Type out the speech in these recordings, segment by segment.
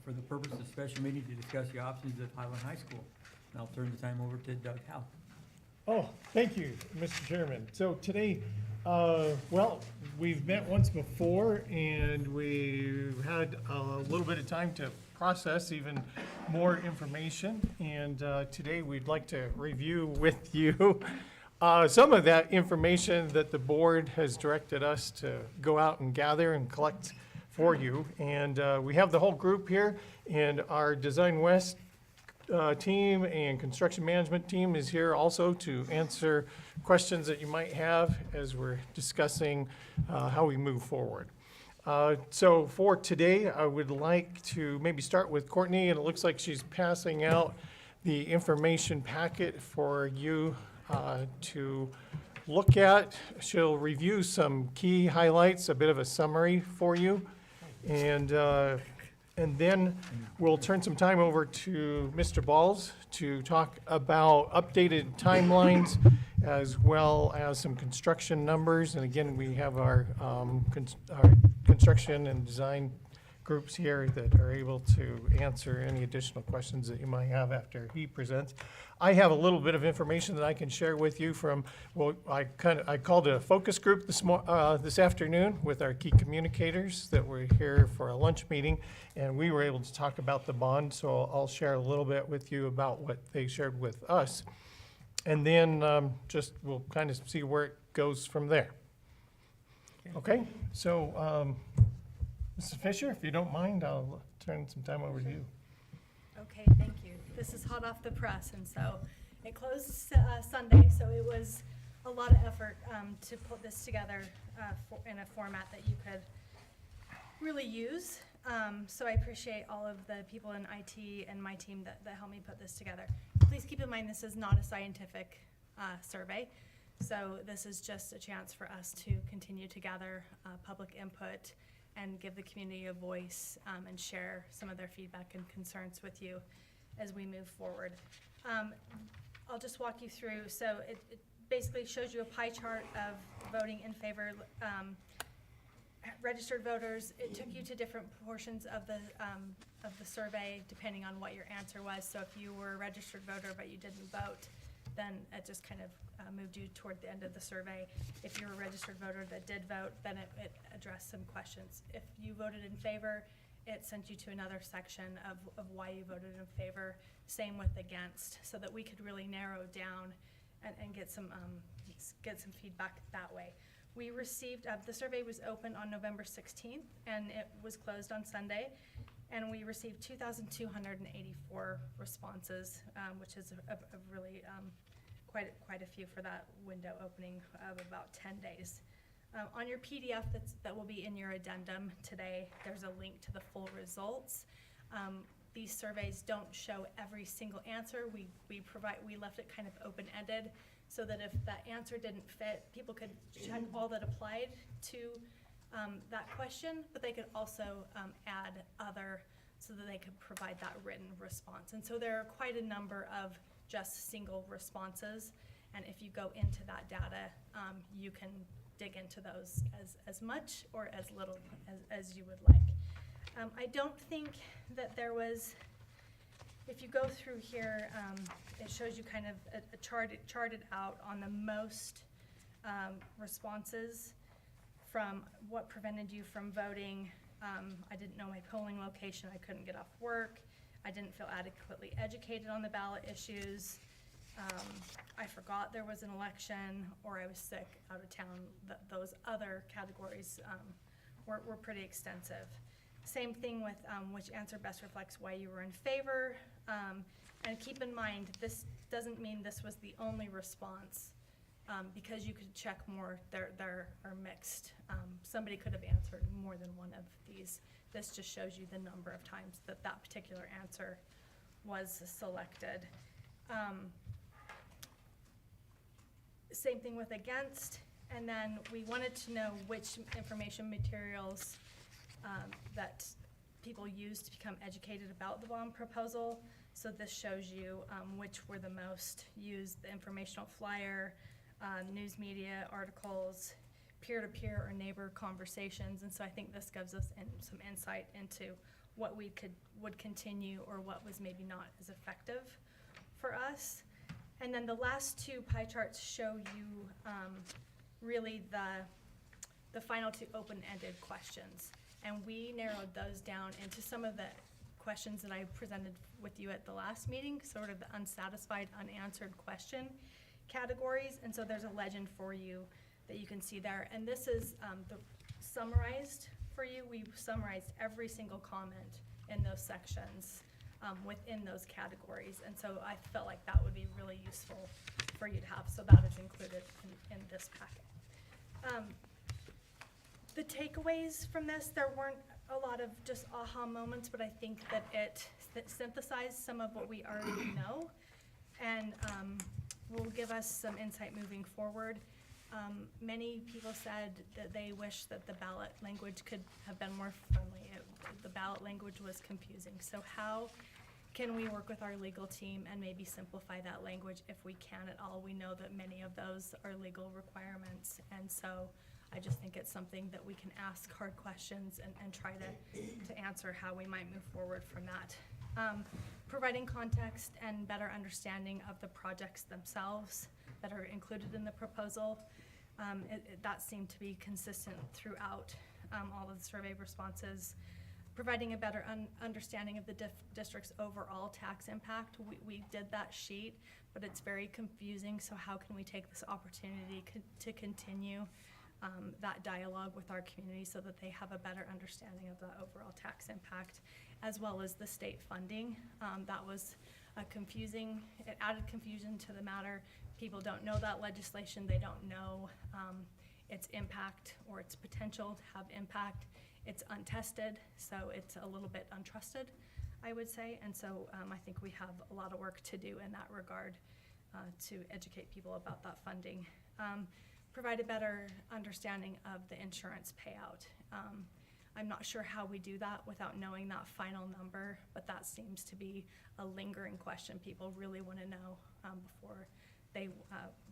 for the purpose of special meeting to discuss the options at Highland High School. And I'll turn the time over to Doug Howe. Oh, thank you, Mr. Chairman. So today, we've met once before and we've had a little bit of time to process even more information. And today we'd like to review with you some of that information that the board has directed us to go out and gather and collect for you. And we have the whole group here, and our Design West team and construction management team is here also to answer questions that you might have as we're discussing how we move forward. So for today, I would like to maybe start with Courtney, and it looks like she's passing out the information packet for you to look at. She'll review some key highlights, a bit of a summary for you, and then we'll turn some time over to Mr. Balls to talk about updated timelines as well as some construction numbers. And again, we have our construction and design groups here that are able to answer any additional questions that you might have after he presents. I have a little bit of information that I can share with you from, well, I called it a focus group this afternoon with our key communicators that were here for a lunch meeting, and we were able to talk about the bond, so I'll share a little bit with you about what they shared with us. And then we'll kind of see where it goes from there. Okay, so Mrs. Fisher, if you don't mind, I'll turn some time over to you. Okay, thank you. This is hot off the press, and so it closed Sunday, so it was a lot of effort to put this together in a format that you could really use. So I appreciate all of the people in IT and my team that helped me put this together. Please keep in mind this is not a scientific survey, so this is just a chance for us to continue to gather public input and give the community a voice and share some of their feedback and concerns with you as we move forward. I'll just walk you through. So it basically shows you a pie chart of voting in favor. Registered voters, it took you to different portions of the survey depending on what your answer was. So if you were a registered voter but you didn't vote, then it just kind of moved you toward the end of the survey. If you're a registered voter that did vote, then it addressed some questions. If you voted in favor, it sent you to another section of why you voted in favor. Same with against, so that we could really narrow down and get some feedback that way. We received, the survey was open on November 16th and it was closed on Sunday. And we received 2,284 responses, which is a really quite a few for that window opening of about 10 days. On your PDF that will be in your addendum today, there's a link to the full results. These surveys don't show every single answer. We left it kind of open-ended so that if that answer didn't fit, people could check all that applied to that question, but they could also add other so that they could provide that written response. And so there are quite a number of just single responses, and if you go into that data, you can dig into those as much or as little as you would like. I don't think that there was, if you go through here, it shows you kind of a charted out on the most responses from what prevented you from voting. I didn't know my polling location. I couldn't get off work. I didn't feel adequately educated on the ballot issues. I forgot there was an election, or I was sick out of town. Those other categories were pretty extensive. Same thing with which answer best reflects why you were in favor. And keep in mind, this doesn't mean this was the only response. Because you could check more, there are mixed. Somebody could have answered more than one of these. This just shows you the number of times that particular answer was selected. Same thing with against, and then we wanted to know which information materials that people used to become educated about the bond proposal. So this shows you which were the most used: the informational flyer, news media articles, peer-to-peer or neighbor conversations. And so I think this gives us some insight into what would continue or what was maybe not as effective for us. And then the last two pie charts show you really the final two open-ended questions. And we narrowed those down into some of the questions that I presented with you at the last meeting, sort of the unsatisfied, unanswered question categories. And so there's a legend for you that you can see there. And this is the summarized for you. We summarized every single comment in those sections within those categories. And so I felt like that would be really useful for you to have. So that is included in this packet. The takeaways from this, there weren't a lot of just aha moments, but I think that it synthesized some of what we already know and will give us some insight moving forward. Many people said that they wish that the ballot language could have been more friendly. The ballot language was confusing. So how can we work with our legal team and maybe simplify that language if we can at all? We know that many of those are legal requirements, and so I just think it's something that we can ask hard questions and try to answer how we might move forward from that. Providing context and better understanding of the projects themselves that are included in the proposal. That seemed to be consistent throughout all of the survey responses. Providing a better understanding of the district's overall tax impact. We did that sheet, but it's very confusing, so how can we take this opportunity to continue that dialogue with our community so that they have a better understanding of the overall tax impact, as well as the state funding. That was confusing. It added confusion to the matter. People don't know that legislation. They don't know its impact or its potential to have impact. It's untested, so it's a little bit untrusted, I would say. And so I think we have a lot of work to do in that regard to educate people about that funding. Provide a better understanding of the insurance payout. I'm not sure how we do that without knowing that final number, but that seems to be a lingering question people really want to know before they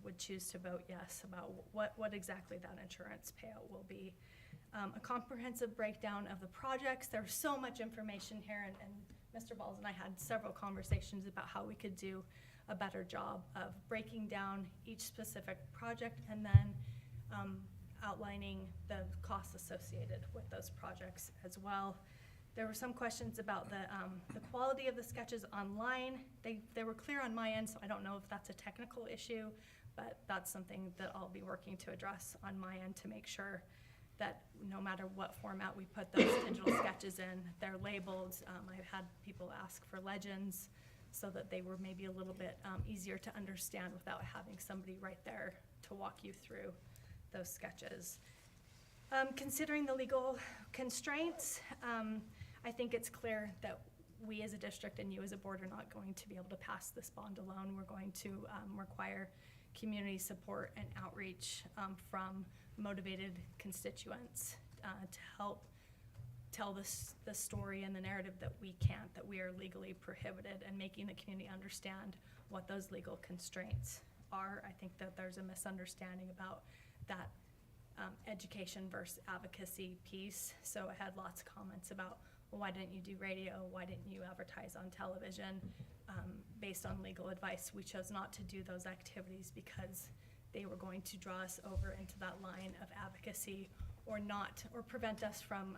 would choose to vote yes about what exactly that insurance payout will be. A comprehensive breakdown of the projects. There's so much information here, and Mr. Balls and I had several conversations about how we could do a better job of breaking down each specific project and then outlining the costs associated with those projects as well. There were some questions about the quality of the sketches online. They were clear on my end, so I don't know if that's a technical issue, but that's something that I'll be working to address on my end to make sure that no matter what format we put those digital sketches in, they're labeled. I've had people ask for legends so that they were maybe a little bit easier to understand without having somebody right there to walk you through those sketches. Considering the legal constraints, I think it's clear that we as a district and you as a board are not going to be able to pass this bond alone. We're going to require community support and outreach from motivated constituents to help tell the story and the narrative that we can't, that we are legally prohibited, and making the community understand what those legal constraints are. I think that there's a misunderstanding about that education versus advocacy piece. So I had lots of comments about, well, why didn't you do radio? Why didn't you advertise on television? Based on legal advice, we chose not to do those activities because they were going to draw us over into that line of advocacy or prevent us from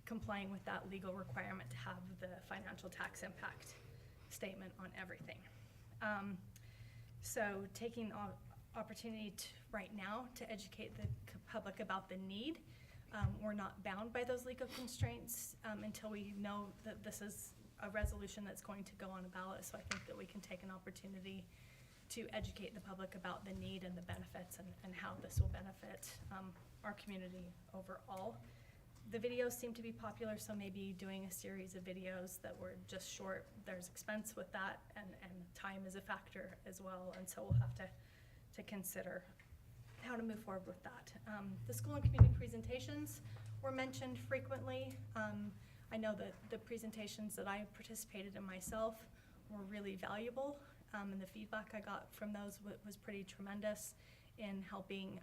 complying with that legal requirement to have the financial tax impact statement on everything. So taking opportunity right now to educate the public about the need. We're not bound by those legal constraints until we know that this is a resolution that's going to go on a ballot. So I think that we can take an opportunity to educate the public about the need and the benefits and how this will benefit our community overall. The videos seem to be popular, so maybe doing a series of videos that were just short. There's expense with that, and time is a factor as well, and so we'll have to consider how to move forward with that. The school and community presentations were mentioned frequently. I know that the presentations that I participated in myself were really valuable, and the feedback I got from those was pretty tremendous in helping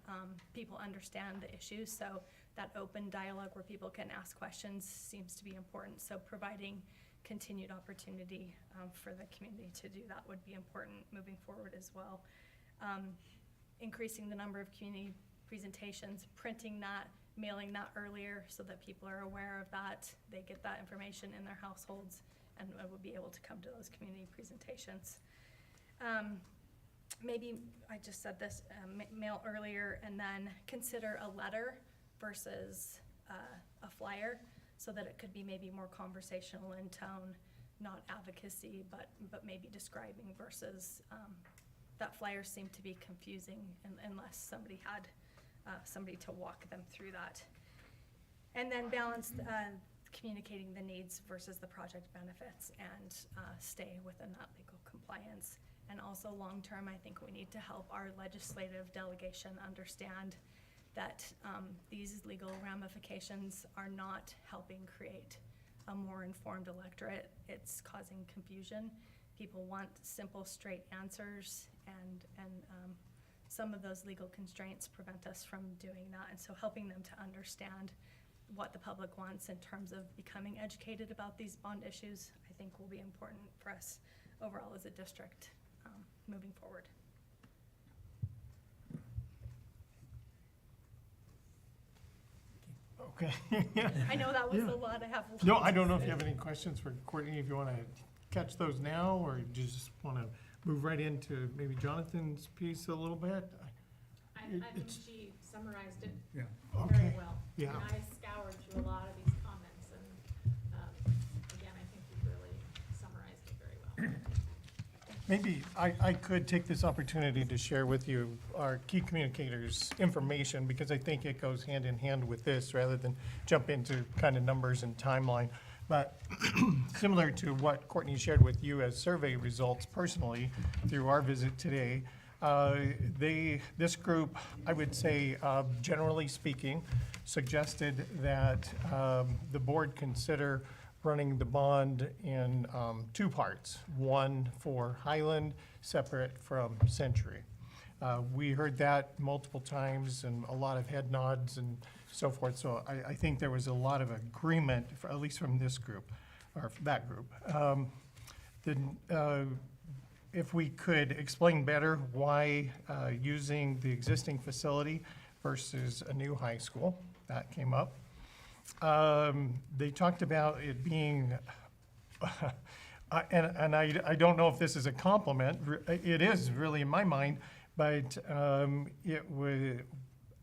people understand the issues. So that open dialogue where people can ask questions seems to be important. So providing continued opportunity for the community to do that would be important moving forward as well. Increasing the number of community presentations, printing that, mailing that earlier so that people are aware of that, they get that information in their households and will be able to come to those community presentations. Maybe, I just said this, mail earlier, and then consider a letter versus a flyer, so that it could be maybe more conversational in tone, not advocacy, but maybe describing versus that flyer seemed to be confusing unless somebody had somebody to walk them through that. And then balance communicating the needs versus the project benefits and stay within that legal compliance. And also long-term, I think we need to help our legislative delegation understand that these legal ramifications are not helping create a more informed electorate. It's causing confusion. People want simple, straight answers, and some of those legal constraints prevent us from doing that. And so helping them to understand what the public wants in terms of becoming educated about these bond issues, I think will be important for us overall as a district moving forward. Okay. I know that was Yeah. a lot. I have. No, I don't know if you have any questions for Courtney, if you want to catch those now, or you just want to move right into maybe Jonathan's piece a little bit? I think It's- she summarized it Yeah. Okay, very well. yeah. And I scoured through a lot of these comments, and again, I think you really summarized it very well. Maybe I could take this opportunity to share with you our key communicators' information, because I think it goes hand in hand with this, rather than jump into kind of numbers and timeline. But similar to what Courtney shared with you as survey results personally through our visit today, this group, I would say, generally speaking, suggested that the board consider running the bond in two parts. One for Highland, separate from Century. We heard that multiple times and a lot of head nods and so forth. So I think there was a lot of agreement, at least from this group, or that group. If we could explain better why using the existing facility versus a new high school, that came up. They talked about it being, and I don't know if this is a compliment, it is really in my mind, but it was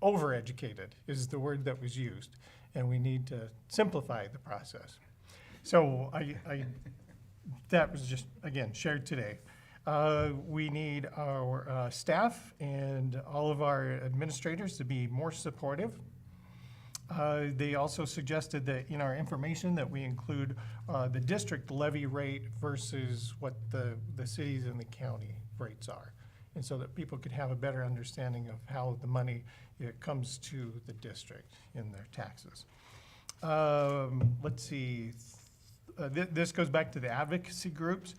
overeducated is the word that was used, and we need to simplify the process. So that was just, again, shared today. We need our staff and all of our administrators to be more supportive. They also suggested that in our information that we include the district levy rate versus what the cities and the county rates are. And so that people could have a better understanding of how the money comes to the district in their taxes. Let's see, this goes back to the advocacy groups.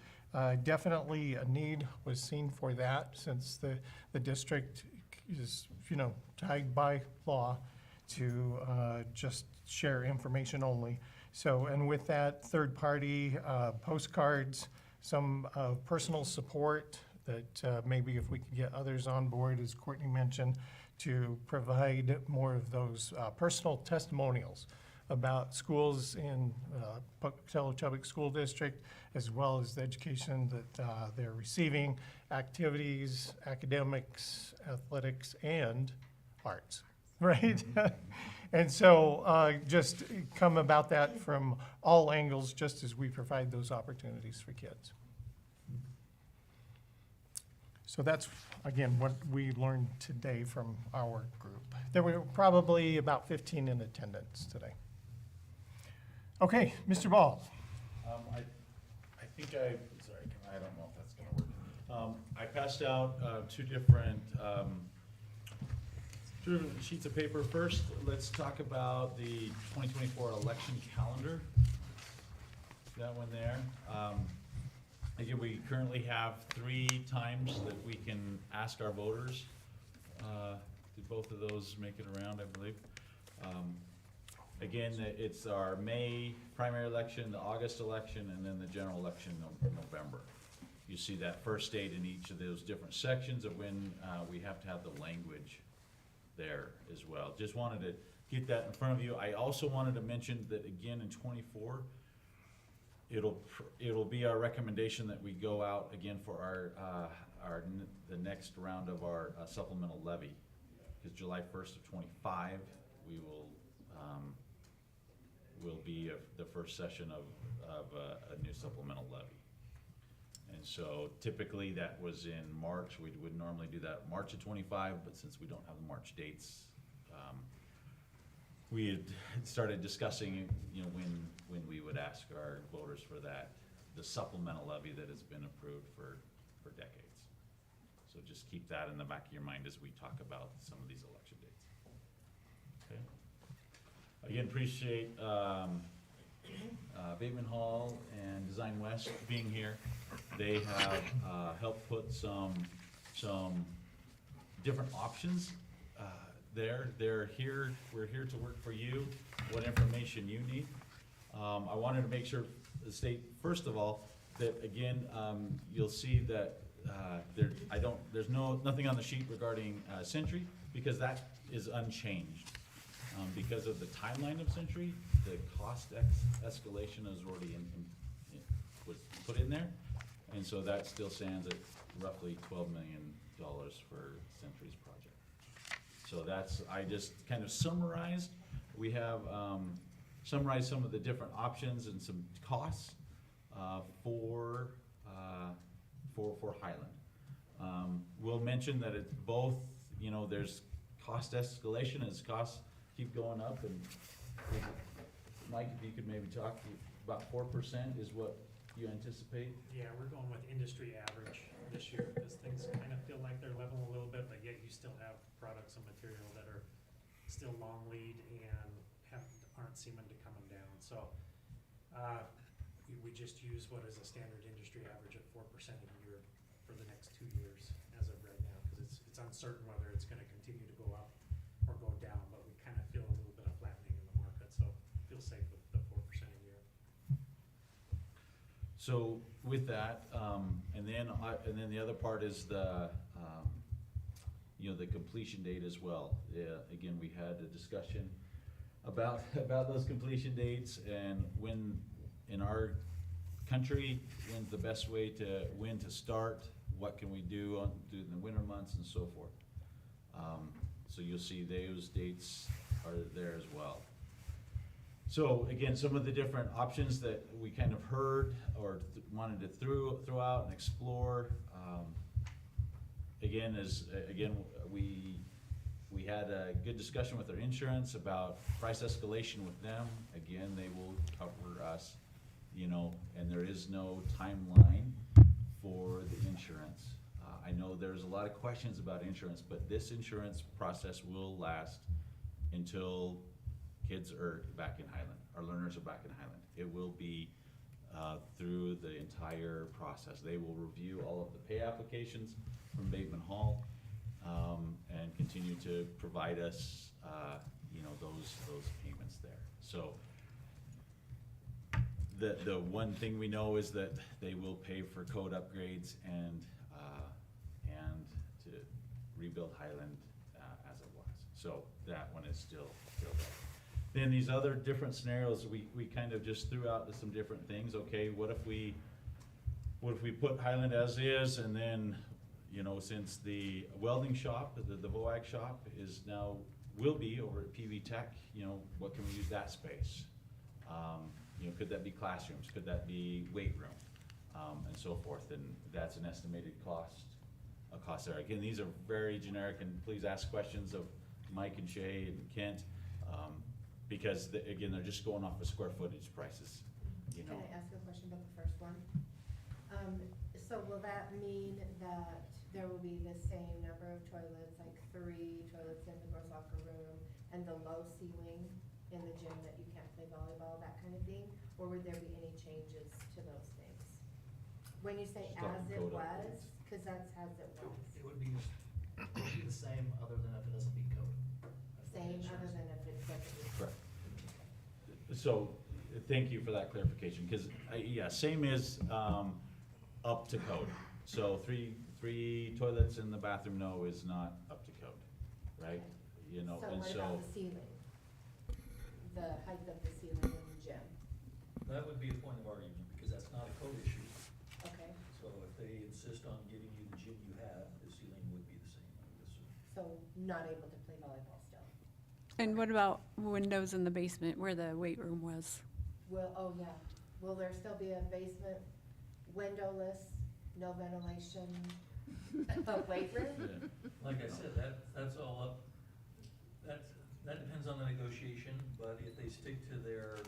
Definitely a need was seen for that, since the district is, tied by law to just share information only. So, and with that, third-party postcards, some personal support that maybe if we could get others on board, as Courtney mentioned, to provide more of those personal testimonials about schools in Pocatello-Chubbuck School District, as well as the education that they're receiving, activities, academics, athletics, and arts. Right? And so just come about that from all angles, just as we provide those opportunities for kids. So that's, again, what we learned today from our group. There were probably about 15 in attendance today. Okay, Mr. Ball. I think sorry, I don't know if that's gonna work. I passed out two different sheets of paper. First, let's talk about the 2024 election calendar. That one there. Again, we currently have 3 times that we can ask our voters. Did both of those make it around, I believe? Again, it's our May primary election, the August election, and then the general election in November. You see that first date in each of those different sections of when we have to have the language there as well. Just wanted to get that in front of you. I also wanted to mention that again in '24, it'll be our recommendation that we go out again for the next round of our supplemental levy. Because July 1st of '25, we will be the first session of a new supplemental levy. And so typically that was in March. We would normally do that March of '25, but since we don't have the March dates, we had started discussing, when we would ask our voters for the supplemental levy that has been approved for decades. So just keep that in the back of your mind as we talk about some of these election dates. Okay. Again, appreciate Bateman Hall and Design West being here. They have helped put some different options there. They're here, we're here to work for you, what information you need. I wanted to make sure the state, first of all, that again, you'll see that there's nothing on the sheet regarding Century, because that is unchanged. Because of the timeline of Century, the cost escalation is already was put in there. And so that still stands at roughly $12 million for Century's project. So I just kind of summarized. We have summarized some of the different options and some costs for Highland. We'll mention that it's both, there's cost escalation as costs keep going up, and Mike, if you could maybe talk about 4% is what you anticipate? Yeah, we're going with industry average this year, because things kind of feel like they're leveling a little bit, but yet you still have products and material that are still long lead and aren't seeming to coming down. So we just use what is a standard industry average of 4% a year for the next 2 years as of right now, because it's uncertain whether it's going to continue to go up or go down, but we kind of feel a little bit of flattening in the market, so feel safe with the 4% a year. So with that, and then the other part is the completion date as well. Again, we had a discussion about those completion dates, and when in our country, when's the best way when to start, what can we do in the winter months and so forth. So you'll see those dates are there as well. So again, some of the different options that we kind of heard or wanted to throw out and explore. We had a good discussion with our insurance about price escalation with them. Again, they will cover us, and there is no timeline for the insurance. I know there's a lot of questions about insurance, but this insurance process will last until kids are back in Highland, our learners are back in Highland. It will be through the entire process. They will review all of the pay applications from Bateman Hall and continue to provide us, those payments there. So the one thing we know is that they will pay for code upgrades and to rebuild Highland as it was. So that one is still there. Then these other different scenarios, we kind of just threw out some different things. Okay, what if we put Highland as is, and then, since the welding shop, the VOAG shop will be over at PV Tech, what can we use that space? Could that be classrooms? Could that be weight room? And so forth, and that's an estimated cost there. Again, these are very generic, and please ask questions of Mike and Shay and Kent, because again, they're just going off of square footage prices, Can I ask a question about the first one? So will that mean that there will be the same number of toilets, like 3 toilets in the girls' locker room, and the low ceiling in the gym that you can't play volleyball, that kind of thing? Or would there be any changes to those things? When you say Start as it code was, upgrades. because that's as it was. It would be the same, other than if it doesn't meet code. That's the same, other than if it says it was. Correct. So, thank you for that clarification, because, yeah, same is, up to code. So three toilets in the bathroom, no, is not up to code, right? You know, and So so. what about the ceiling? The height of the ceiling in the gym, That would be a point of argument, because that's not a code issue. okay? So if they insist on giving you the gym you have, the ceiling would be the same, I would assume. So not able to play volleyball still. And what about windows in the basement where the weight room was? Oh yeah, will there still be a basement, windowless, no ventilation, a weight room? Yeah. Like I said, that's all up, that depends on the negotiation, but if they stick to their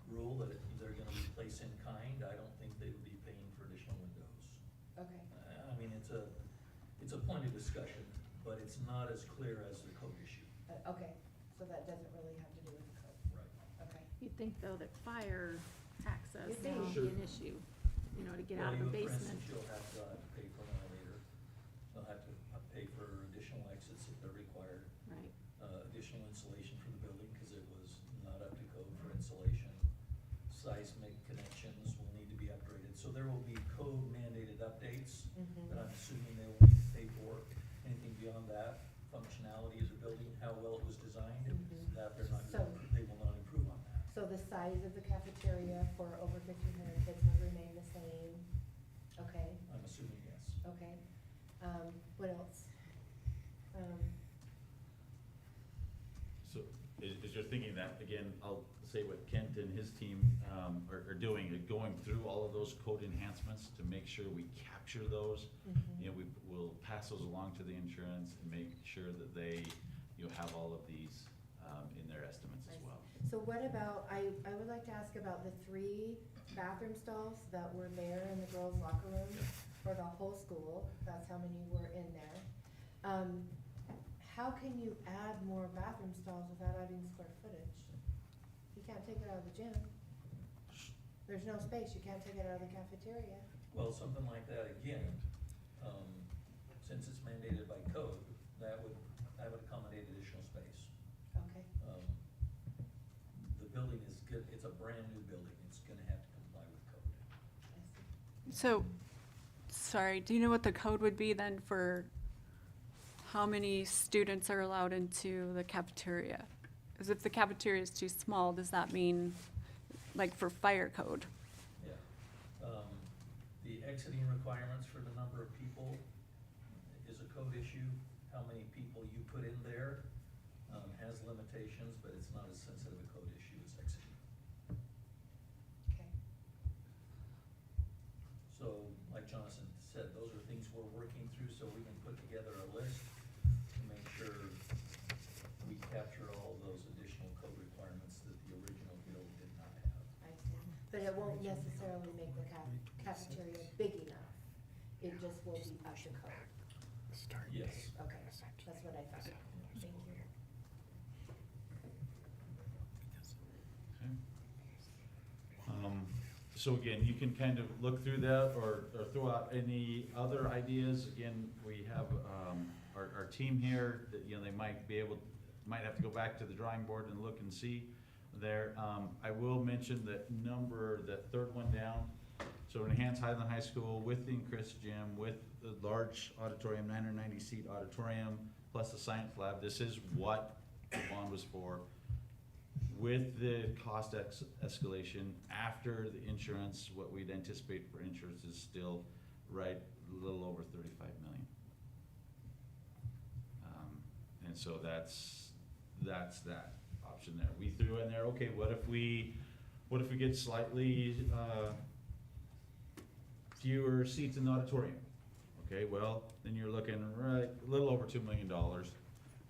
rule that they're gonna replace in kind, I don't think they would be paying for additional windows. Okay, I mean, it's a point of discussion, but it's not as clear as the code issue. okay, so that doesn't really have to do with the code, Right. okay. You'd think though that fire access You'd think. would be an issue, you know, to get out of the Well, basement. For instance, you'll have to pay for an elevator, they'll have to pay for additional exits if they're required, Right, additional insulation for the building, cause it was not up to code for insulation. Seismic connections will need to be upgraded, so there will be code mandated updates Mhm. that I'm assuming they will need to pay for. Anything beyond that, functionality as a building, how well it was designed, Mhm. that they're not, So- they will not improve on that. So the size of the cafeteria for over 1,500 kids will remain the same, okay, I'm assuming yes. okay. What else? So, as you're thinking that, again, I'll say what Kent and his team, are doing, going through all of those code enhancements to make sure we capture those. Mhm. You know, we'll pass those along to the insurance and make sure that they, you know, have all of these, in their estimates as well. So what about, I would like to ask about the 3 bathroom stalls that were there in the girls' locker room for the whole school, that's how many were in there. How can you add more bathroom stalls without adding square footage? You can't take it out of the gym. There's no space, you can't take it out of the cafeteria. Well, something like that, again, since it's mandated by code, that would accommodate additional space. Okay, The building is good, it's a brand-new building, it's gonna have to comply with code. I see. So, sorry, do you know what the code would be then for how many students are allowed into the cafeteria? Because if the cafeteria is too small, does that mean, like for fire code? Yeah. The exiting requirements for the number of people is a code issue. How many people you put in there, has limitations, but it's not as sensitive a code issue as exiting. Okay, So, like Jonathan said, those are things we're working through, so we can put together a list to make sure we capture all of those additional code requirements that the original bill did not have. I see. But it won't necessarily make the cafeteria big enough, it just will be up to code. Yes. Okay, that's what I thought. Thank you. Okay. So again, you can kind of look through that or throw out any other ideas. Again, we have, our team here, that, you know, they might might have to go back to the drawing board and look and see there. I will mention that third one down, so enhance Highland High School with the increased gym, with the large auditorium, 990 seat auditorium, plus the science lab. This is what the bond was for. With the cost escalation, after the insurance, what we'd anticipate for insurance is still right, a little over 35 million. And so that's that option there. We threw in there, okay, what if we get slightly, fewer seats in the auditorium? Okay, well, then you're looking right, a little over $2 million,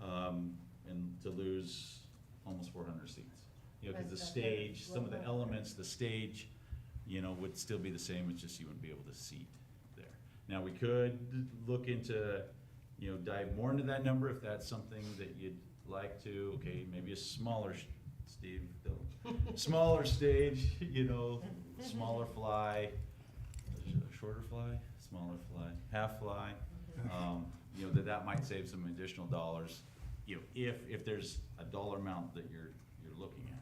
and to lose almost 400 seats. You know, cause the That's stage, some of the well, elements, the stage, you know, would still be the same, it's just you wouldn't be able to seat there. Now, we could look into, you know, dive more into that number if that's something that you'd like to, okay, maybe a smaller, Steve, smaller stage, you know, smaller fly, shorter fly, smaller fly, half fly. You know, that might save some additional dollars, you know, if there's a dollar amount that you're looking at.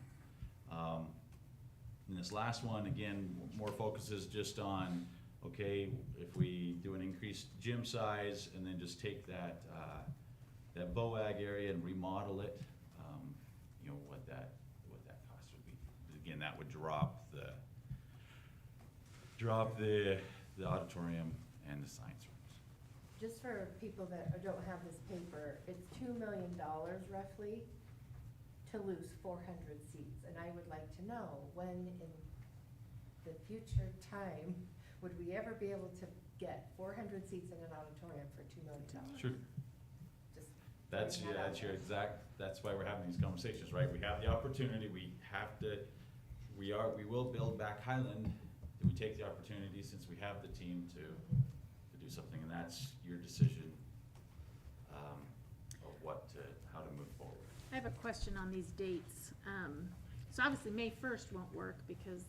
And this last one, again, more focuses just on, okay, if we do an increased gym size and then just take that, that BOAG area and remodel it, you know, what that cost would be. Again, that would drop the auditorium and the science rooms. Just for people that don't have this paper, it's $2 million roughly to lose 400 seats. And I would like to know, when in the future time, would we ever be able to get 400 seats in an auditorium for $2 million? Sure. Just That's, throwing yeah, that out that's your there. exact, that's why we're having these conversations, right? We have the opportunity, we have to, we will build back Highland. Do we take the opportunity, since we have the team, to do something? And that's your decision, of how to move forward. I have a question on these dates. So obviously, May 1st won't work because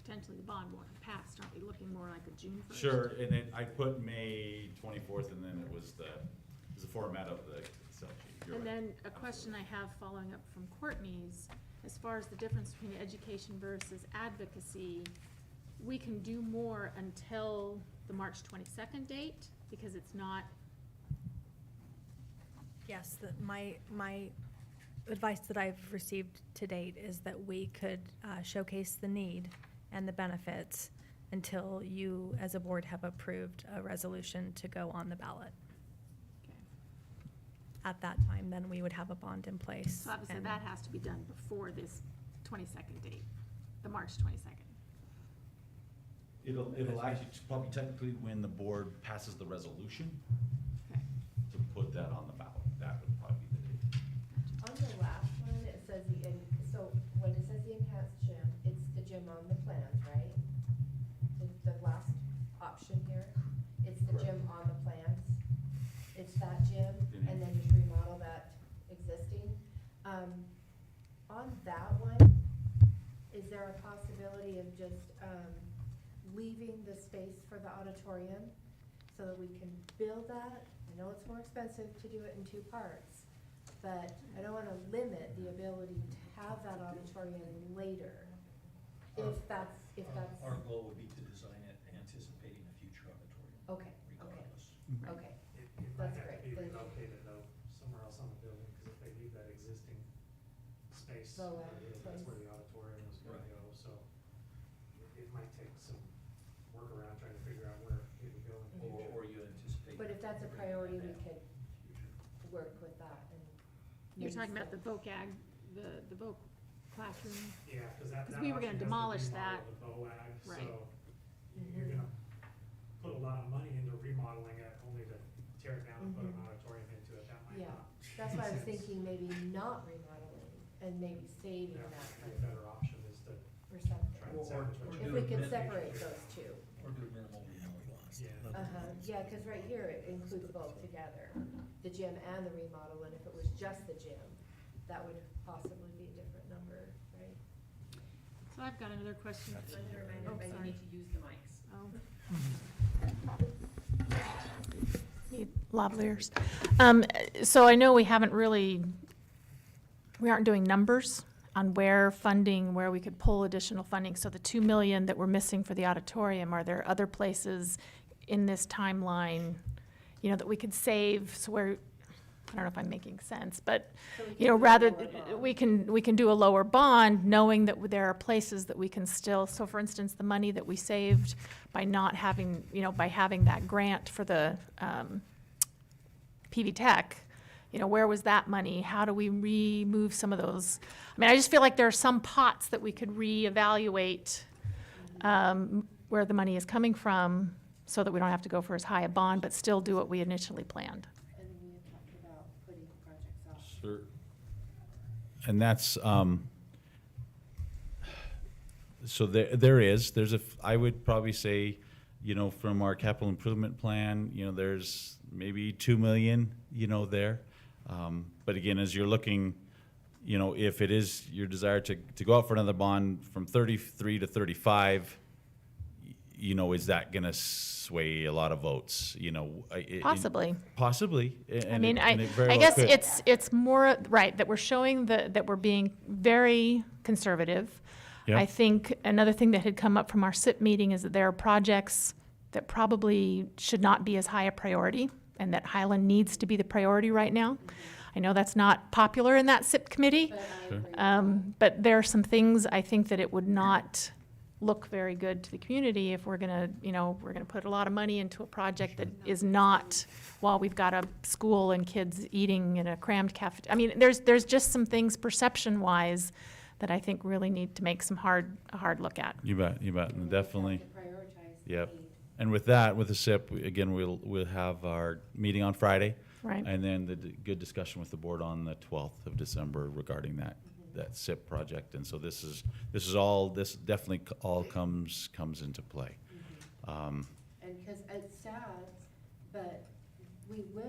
potentially the bond won't have passed. Aren't we looking more like a June 1st? Sure, and then I put May 24th, and then it was the format of the Excel sheet. You're And right. then a question I have following up from Courtney's, as far as the difference between education versus advocacy, we can do more until the March 22nd date, because it's not, Yes, my advice that I've received to date is that we could showcase the need and the benefits until you, as a board, have approved a resolution to go on the ballot. okay. At that time, then we would have a bond in place. So obviously and- that has to be done before this 22nd date, the March 22nd. It'll actually probably technically when the board passes the resolution Okay. to put that on the ballot. That would probably be the date. On the last one, it says so when it says the enhanced gym, it's the gym on the plans, right? It's the last option here, it's the gym on the plans. It's that gym, and then just remodel that existing. On that one, is there a possibility of just, leaving the space for the auditorium so that we can build that? I know it's more expensive to do it in 2 parts, but I don't wanna limit the ability to have that auditorium later. If that's, Our goal would be to design it anticipating a future auditorium, okay, regardless. okay. It might That's have to great. be Thank you. relocated though, somewhere else on the building, because if they leave that existing space, So, that's where the auditorium was gonna Right. go, so it might take some workaround trying to figure out where it would go in the future. Or you anticipate. But if that's a bringing priority, that we down could in the future. work with that and. You're maybe talking about the still- VOCAG, the VOC classroom? Yeah, because that. 'Cause that we were option gonna has to demolish remodel that. The BOAG, Right. so you're gonna put a lot of money into remodeling it, only to tear it down and put an Mhm. auditorium into it, that might Yeah, not. that's why I was make sense. thinking maybe not remodeling and maybe saving Yeah, that maybe money a better option is to or something. try Or- and salvage or what do you If it we can. could mid- separate those two. Or do minimal remodeling. Yeah. Yeah, because right here it includes both together, the gym and the remodel, and if it was just the gym, that would possibly be a different number, right? So I've got another question. Just a reminder, Oh, everybody sorry. need to use the mics. Oh. Need lavaliers. So I know we aren't doing numbers on where we could pull additional funding. So the 2 million that we're missing for the auditorium, are there other places in this timeline, that we could save, so where, I don't know if I'm making sense, but, So we can do a rather, lower bond. we can do a lower bond, knowing that there are places that we can still, so for instance, the money that we saved by not having, by having that grant for the PV Tech, where was that money? How do we remove some of those? I mean, I just feel like there are some pots that we could reevaluate where the money is coming from, so that we don't have to go for as high a bond, but still do what we initially planned. And we had talked about putting projects off. Sure. And that's, so I would probably say, from our capital improvement plan, there's maybe 2 million, there. But again, as you're looking, if it is your desire to go out for another bond from 33 to 35, you know, is that gonna sway a lot of votes, you know? Possibly. Possibly. I mean, I guess it's more, right, that we're showing that we're being very conservative. Yeah. I think another thing that had come up from our SIP meeting is that there are projects that probably should not be as high a priority, and that Highland needs to be the priority right now. I know that's not popular in that SIP committee, but there are some things I think that it would not look very good to the community if we're gonna, you know, we're gonna put a lot of money into a project that is not, while we've got a school and kids eating in a crammed cafe. I mean, there's just some things perception-wise that I think really need to make a hard look at. You bet, and definitely. To prioritize the Yep. need. And with that, with the SIP, again, we'll have our meeting on Friday. Right. And then the good discussion with the board on the 12th of December regarding that SIP project. And so this definitely all comes into play. And because it's sad, but we would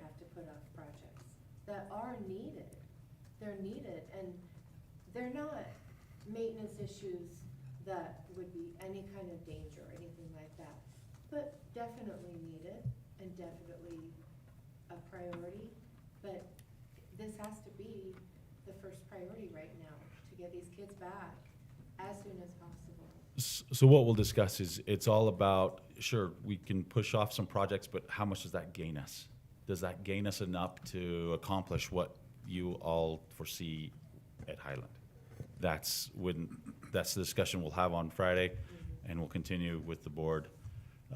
have to put off projects that are needed. They're needed, and they're not maintenance issues that would be any kind of danger or anything like that, but definitely needed and definitely a priority. But this has to be the first priority right now, to get these kids back as soon as possible. So what we'll discuss is, it's all about, sure, we can push off some projects, but how much does that gain us? Does that gain us enough to accomplish what you all foresee at Highland? That's the discussion we'll have on Friday, and we'll continue with the board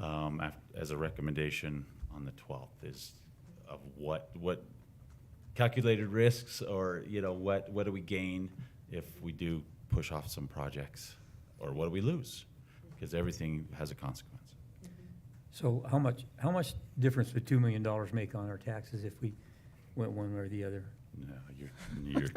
as a recommendation on the 12th, is of what calculated risks, or, you know, what do we gain if we do push off some projects, or what do we lose? Because everything has a consequence. So how much difference would $2 million make on our taxes if we went one way or the other? No,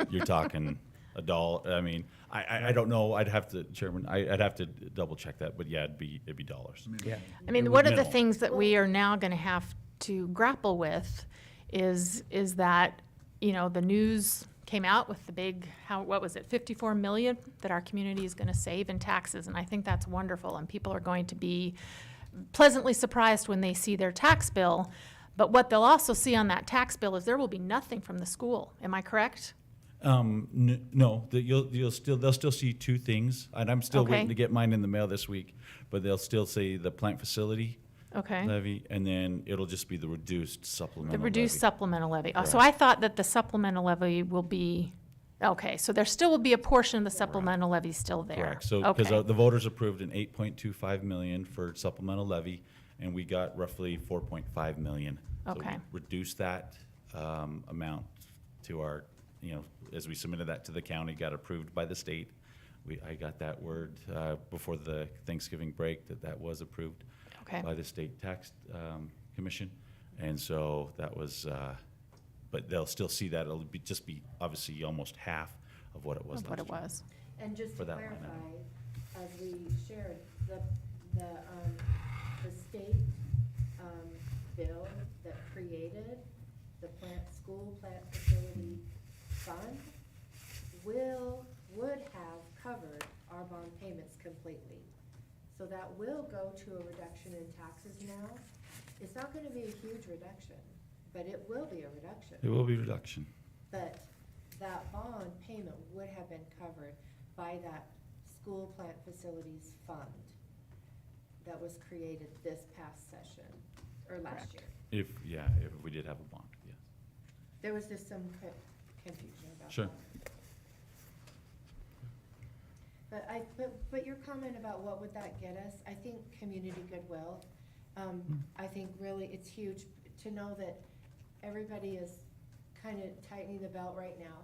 you're talking a dollar. I mean, I don't know. I'd have to, Chairman, I'd have to double check that, but yeah, it'd be dollars. Yeah. I mean, It one would of the minimal. things that we are now gonna have to grapple with is that, you know, the news came out with the big, what was it, 54 million that our community is gonna save in taxes, and I think that's wonderful, and people are going to be pleasantly surprised when they see their tax bill. But what they'll also see on that tax bill is there will be nothing from the school. Am I correct? No, they'll still see two things, and I'm still Okay. waiting to get mine in the mail this week, but they'll still say the plant facility Okay. levy, and then it'll just be the reduced supplemental The reduced levy. supplemental levy. Oh, so Correct. I thought that the supplemental levy will be, okay, so there still will be a portion of the supplemental levy still there. Correct, so, because Okay. the voters approved an 8.25 million for supplemental levy, and we got roughly 4.5 million. So we Okay. reduced that amount to our, you know, as we submitted that to the county, got approved by the state. I got that word before the Thanksgiving break that was approved Okay. by the state tax commission. And so that was, but they'll still see that. It'll just be obviously almost half of what it was Of what last it year. was. And just For to that line clarify, as we shared, the state, bill that created the school plant facility fund would have covered our bond payments completely. So that will go to a reduction in taxes now. It's not gonna be a huge reduction, but it will be a reduction. It will be reduction. But that bond payment would have been covered by that school plant facilities fund that was created this past session, or last year. If we did have a bond, yes. There was just some confusion about that. Sure. But your comment about what would that get us, I think community goodwill. I think really it's huge to know that everybody is kind of tightening the belt right now.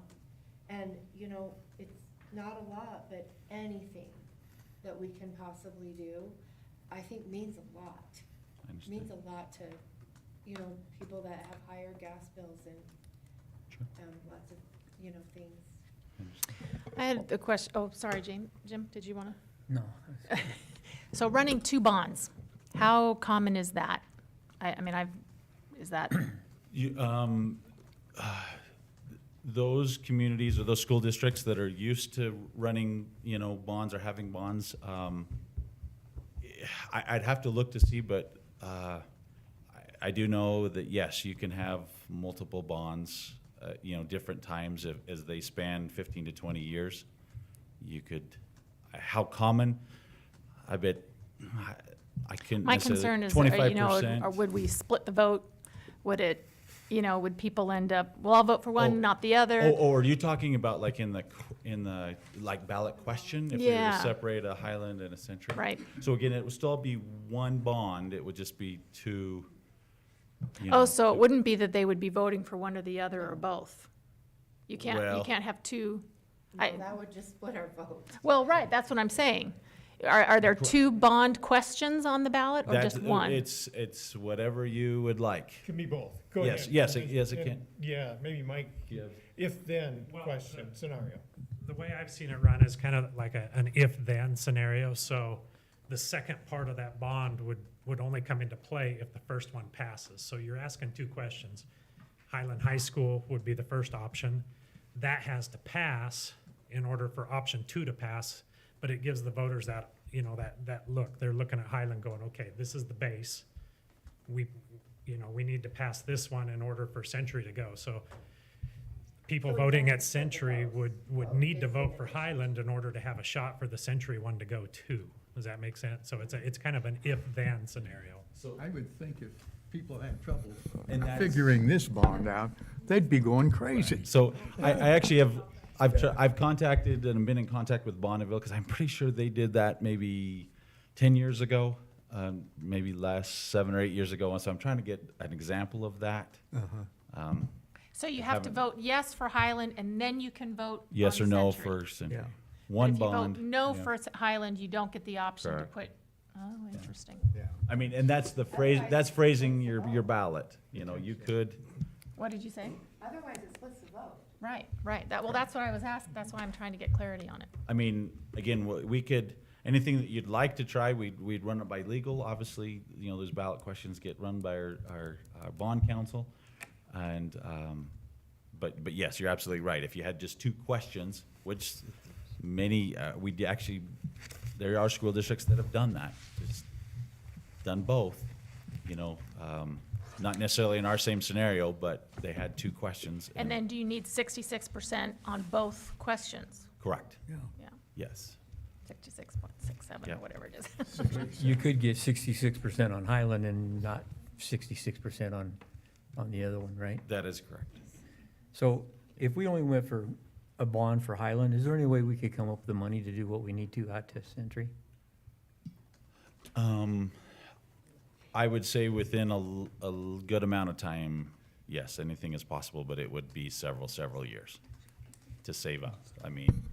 And, you know, it's not a lot, but anything that we can possibly do, I think means a lot. I understand. Means a lot to, you know, people that have higher gas bills and, Sure. lots of, you know, things. I understand. I had a question, oh, sorry, Jim, did you wanna? No. So running two bonds, how common is that? I mean, is that, Those communities or those school districts that are used to running, you know, bonds or having bonds, I'd have to look to see, but I do know that, yes, you can have multiple bonds, different times as they span 15 to 20 years. You could, how common, I bet, I couldn't My necessarily- concern is, 25%. or would we split the vote? Would it, would people end up, well, I'll vote for one, not the other? Oh, are you talking about like in the like ballot question? If we were Yeah. to separate a Highland and a Century? Right. So again, it would still be one bond, it would just be two. Oh, so it wouldn't be that they would be voting for one or the other or both? You Well- can't have two, No, that would just split our vote. well, right, that's what I'm saying. Are there two bond questions on the ballot or just one? It's whatever you would like. Can be both. Go Yes, ahead. yes, it And- can. Yeah, maybe Mike, if-then Well, question, scenario. The way I've seen it run is kind of like an if-then scenario, so the second part of that bond would only come into play if the first one passes. So you're asking two questions. Highland High School would be the first option. That has to pass in order for option 2 to pass, but it gives the voters that, that look. They're looking at Highland going, okay, this is the base. We need to pass this one in order for Century to go. So people So it voting doesn't at split the Century vote. would need to vote for Highland in order to have a shot for the Century one to go too. Does that make sense? So it's kind of an if-then scenario. So, I would think if people had trouble and that's. figuring this bond out, they'd be going crazy. So I actually I've contacted and been in contact with Bonneville, because I'm pretty sure they did that maybe 10 years ago, maybe last 7 or 8 years ago. And so I'm trying to get an example of that. So you have to haven't- vote yes for Highland, and then you can vote Yes on or no Century. for Century. Yeah. One But bond. if you vote no yeah. for Highland, you don't get the option to Correct. put, oh, interesting. Yeah. I mean, and that's the phrase, that's phrasing your ballot. You could, What did you say? Otherwise, it splits the vote. Right. That's what I was asking, that's why I'm trying to get clarity on it. I mean, again, we could, anything that you'd like to try, we'd run it by legal. Obviously, those ballot questions get run by our bond counsel. And, but yes, you're absolutely right. If you had just two questions, which many, there are school districts that have done that. It's done both, not necessarily in our same scenario, but they had two questions. And then do you need 66% on both questions? Correct, Yeah, yes. 66.67 Yeah. or whatever it is. You could get 66% on Highland and not 66% on the other one, right? That is correct. So if we only went for a bond for Highland, is there any way we could come up with the money to do what we need to out to Century? I would say within a good amount of time, yes, anything is possible, but it would be several years to save up. I mean,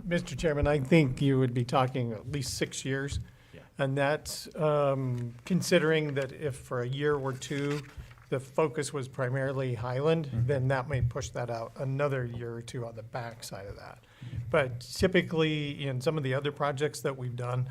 Mr. Chairman, I think you would be talking at least 6 years. Yeah. And that's considering that if for a year or two, the focus was primarily Highland, then that may push that out another year or two on the backside of that. But typically, in some of the other projects that we've done,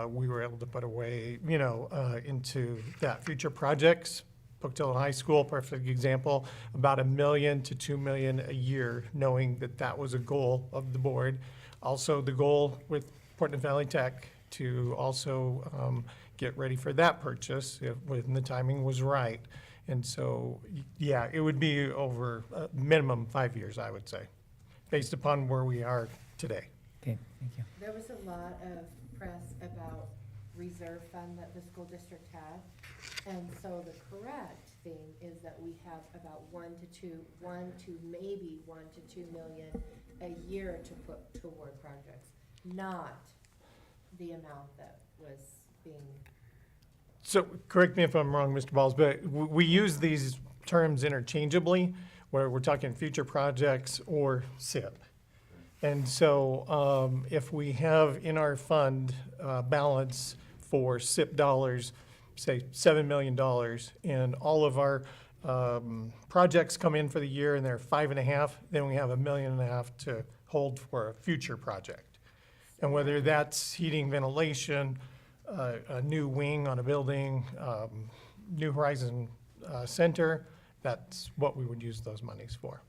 we were able to put away, into that future projects. Pocatello High School, perfect example, about $1 million to $2 million a year, knowing that that was a goal of the board. Also, the goal with Portland Valley Tech to also get ready for that purchase when the timing was right. And so, yeah, it would be over minimum 5 years, I would say, based upon where we are today. Okay, thank you. There was a lot of press about reserve fund that the school district had. And so the correct thing is that we have about 1 to 2 million a year to put toward projects, not the amount that was being. So, correct me if I'm wrong, Mr. Balls, but we use these terms interchangeably, where we're talking future projects or SIP. And so, if we have in our fund balance for SIP dollars, say $7 million, and all of our projects come in for the year and they're 5.5, then we have $1.5 million to hold for a future project. And whether that's heating, ventilation, a new wing on a building, New Horizon Center, that's what we would use those monies for.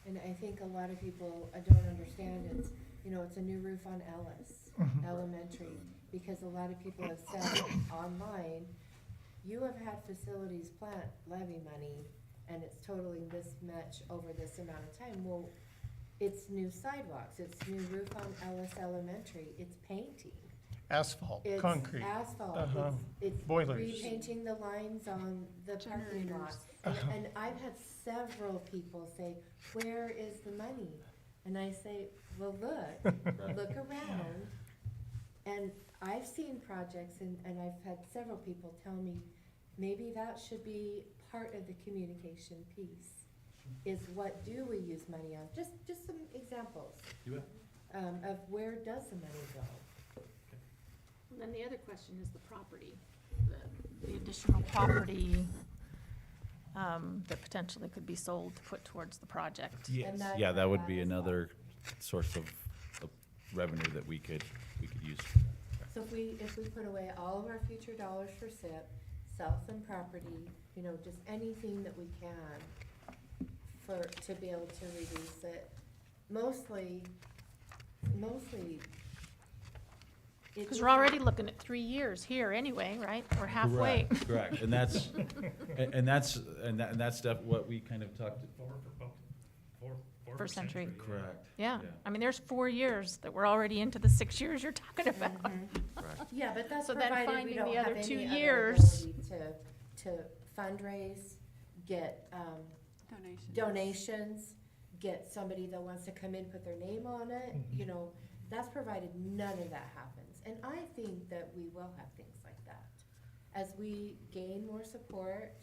And I think a lot of people don't understand it's, it's a new roof on Ellis Elementary. because a lot of people have said online, you have had facilities plant levy money, and it's totaling this much over this amount of time. Well, it's new sidewalks, it's new roof on Ellis Elementary, it's painting. Asphalt, It's concrete. asphalt, Uh-huh. it's Boilers. repainting the lines on the parking lot. And I've had several people say, where is the money? And I say, well, look around. And I've seen projects and I've had several people tell me, maybe that should be part of the communication piece, is what do we use money on? Just some examples, You bet. of where does the money go? And then the other question is the property, the additional property that potentially could be sold to put towards the project. Yes, And that- yeah, that would be that as well. another source of revenue that we could use. So if we put away all of our future dollars for SIP, sell some property, you know, just anything that we can to be able to reduce it, mostly. Because we're already looking at 3 years here anyway, right? We're halfway. Correct, and that's, that's stuff, what we kind of talked. Four First century. Correct. Yeah, Yeah. I mean, there's 4 years that we're already into the 6 years you're talking about. Correct. Yeah, but that's So then provided we finding don't the have other any 2 other years. ability to fundraise, get, Donations. donations, get somebody that wants to come in, put their name on it, you know, that's provided none of that happens. And I think that we will have things like that. As we gain more support,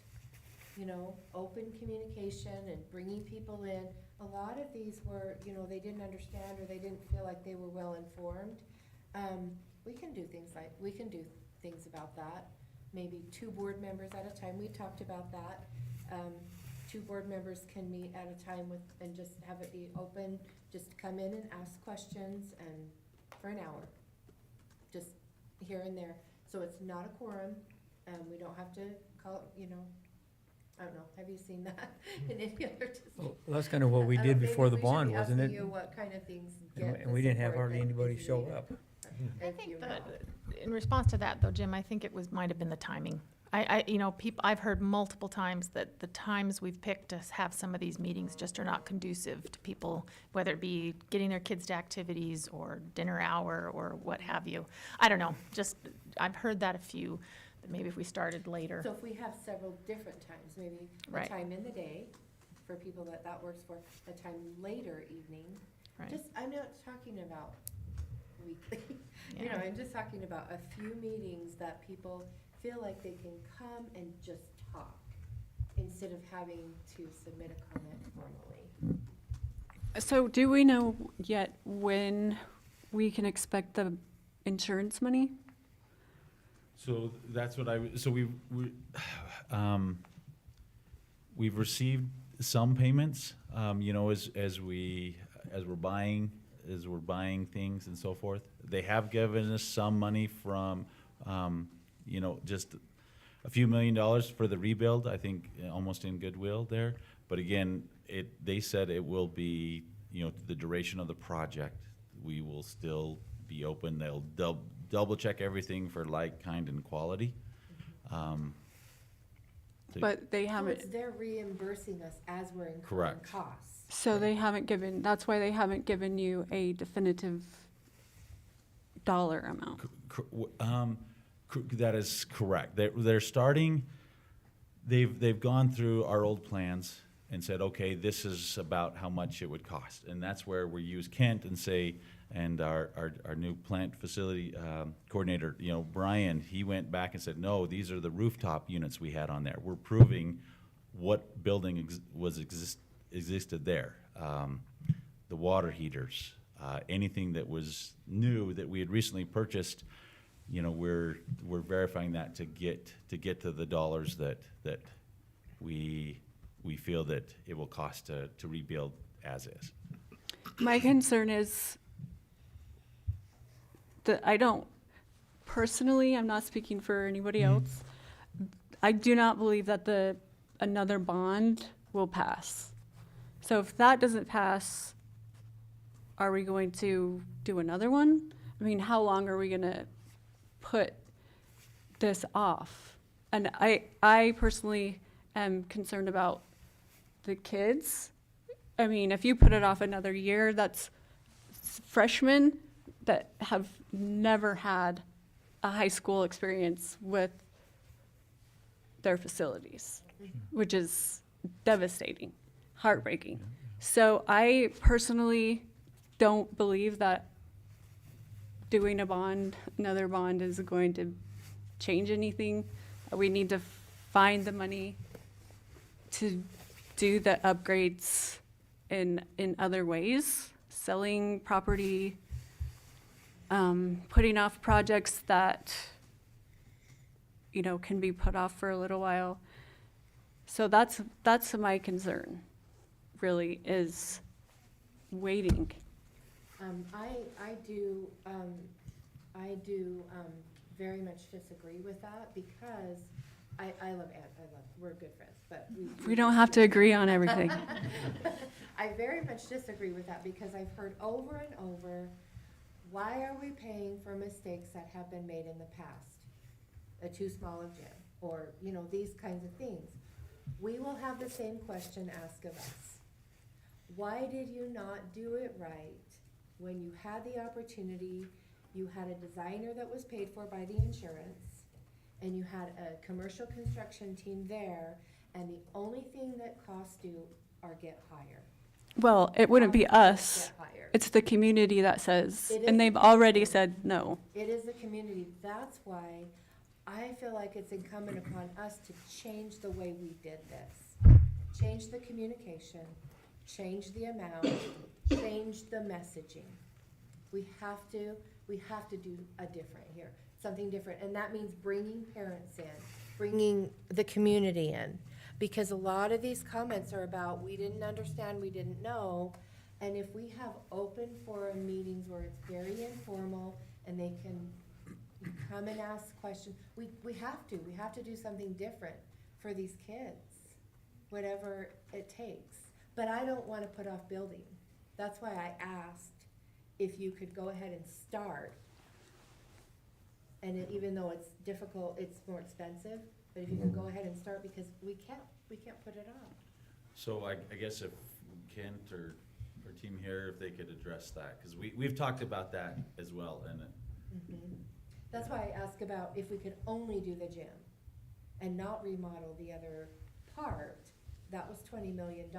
you know, open communication and bringing people in, a lot of these were, you know, they didn't understand or they didn't feel like they were well informed. We can do things about that. Maybe 2 board members at a time, we talked about that. 2 board members can meet at a time and just have it be open, just come in and ask questions and for an hour, just here and there. So it's not a quorum, we don't have to call, you know, I don't know, have you seen that in any other district? Well, that's kind of what we did before the bond, wasn't Maybe we should be asking it? you what kind of things And get and we didn't have the support hardly that anybody is show needed, up. I as think you that, know. in response to that though, Jim, I think might have been the timing. You know, I've heard multiple times that the times we've picked to have some of these meetings just are not conducive to people, whether it be getting their kids to activities or dinner hour or what have you. I don't know, just, I've heard that a few, that maybe if we started later. So if we have several different times, maybe a Right. time in the day for people that works for, a time later evening. Right. Just, I'm not talking about weekly, you know, Yeah. I'm just talking about a few meetings that people feel like they can come and just talk instead of having to submit a comment formally. So do we know yet when we can expect the insurance money? So that's what we've received some payments, you know, as we're buying things and so forth. They have given us some money from, you know, just a few $1 million for the rebuild, I think, almost in goodwill there. But again, they said it will be, you know, the duration of the project. We will still be open. They'll double check everything for like, kind, and quality. But they So haven't, it's they're reimbursing us as we're incurring Correct. costs. so they haven't given, that's why they haven't given you a definitive dollar amount. That is correct. They're starting, they've gone through our old plans and said, okay, this is about how much it would cost. And that's where we use Kent and say, and our new plant facility coordinator, you know, Brian, he went back and said, no, these are the rooftop units we had on there. We're proving what building existed there. The water heaters, anything that was new that we had recently purchased, you know, we're verifying that to get to the dollars that we feel that it will cost to rebuild as is. My concern is that I don't, personally, I'm not speaking for anybody else. I do not believe that another bond will pass. So if that doesn't pass, are we going to do another one? I mean, how long are we gonna put this off. And I personally am concerned about the kids. I mean, if you put it off another year, that's freshmen that have never had a high school experience with their facilities, which is devastating, heartbreaking. So I personally don't believe that doing another bond is going to change anything. We need to find the money to do the upgrades in other ways, selling property, putting off projects that, can be put off for a little while. So that's my concern, really, is waiting. I do very much disagree with that because I love Ed, we're good friends, but We don't have to agree on everything. I very much disagree with that because I've heard over and over, why are we paying for mistakes that have been made in the past? A too small of gym, or, these kinds of things. We will have the same question asked of us. Why did you not do it right when you had the opportunity, you had a designer that was paid for by the insurance, and you had a commercial construction team there, and the only thing that cost you are get higher? Well, it wouldn't be us. Get higher. It's the community that says, It is and they've the already community. said no. It is the community. That's why I feel like it's incumbent upon us to change the way we did this. Change the communication, change the amount, change the messaging. We have to do a different here, something different. And that means bringing parents in, bringing the community in. Because a lot of these comments are about, we didn't understand, we didn't know. And if we have open forum meetings where it's very informal and they can come and ask questions, we have to do something different for these kids, whatever it takes. But I don't want to put off building. That's why I asked if you could go ahead and start. And even though it's difficult, it's more expensive, but if you could go ahead and start, because we can't put it off. So I guess if Kent or team here, if they could address that, because we've talked about that as well, and That's why I asked about if we could only do the gym and not remodel the other part. That was $20 million.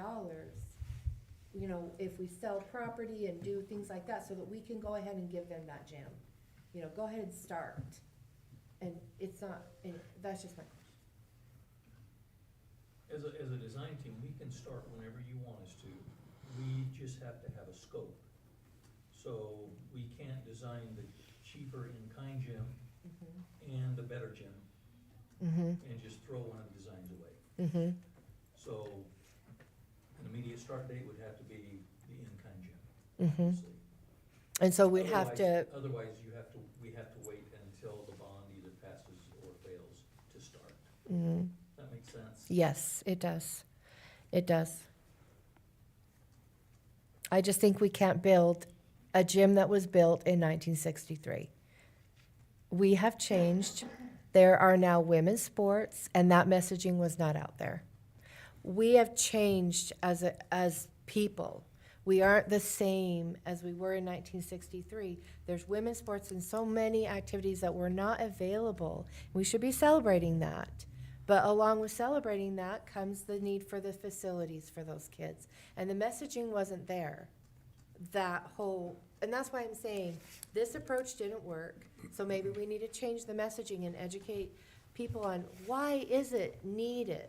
If we sell property and do things like that, so that we can go ahead and give them that gym. Go ahead and start. And it's not, and that's just my question. As a design team, we can start whenever you want us to. We just have to have a scope. So we can't design the cheaper in-kind gym and the better gym and just throw one of the designs away. So an immediate start date would have to be the in-kind gym, obviously. And so we'd have to, Otherwise, we have to wait until the bond either passes or fails to start. That makes sense? yes, it does. It does. I just think we can't build a gym that was built in 1963. We have changed. There are now women's sports, and that messaging was not out there. We have changed as people. We aren't the same as we were in 1963. There's women's sports and so many activities that were not available. We should be celebrating that. But along with celebrating that comes the need for the facilities for those kids. And the messaging wasn't there. And that's why I'm saying this approach didn't work. So maybe we need to change the messaging and educate people on why is it needed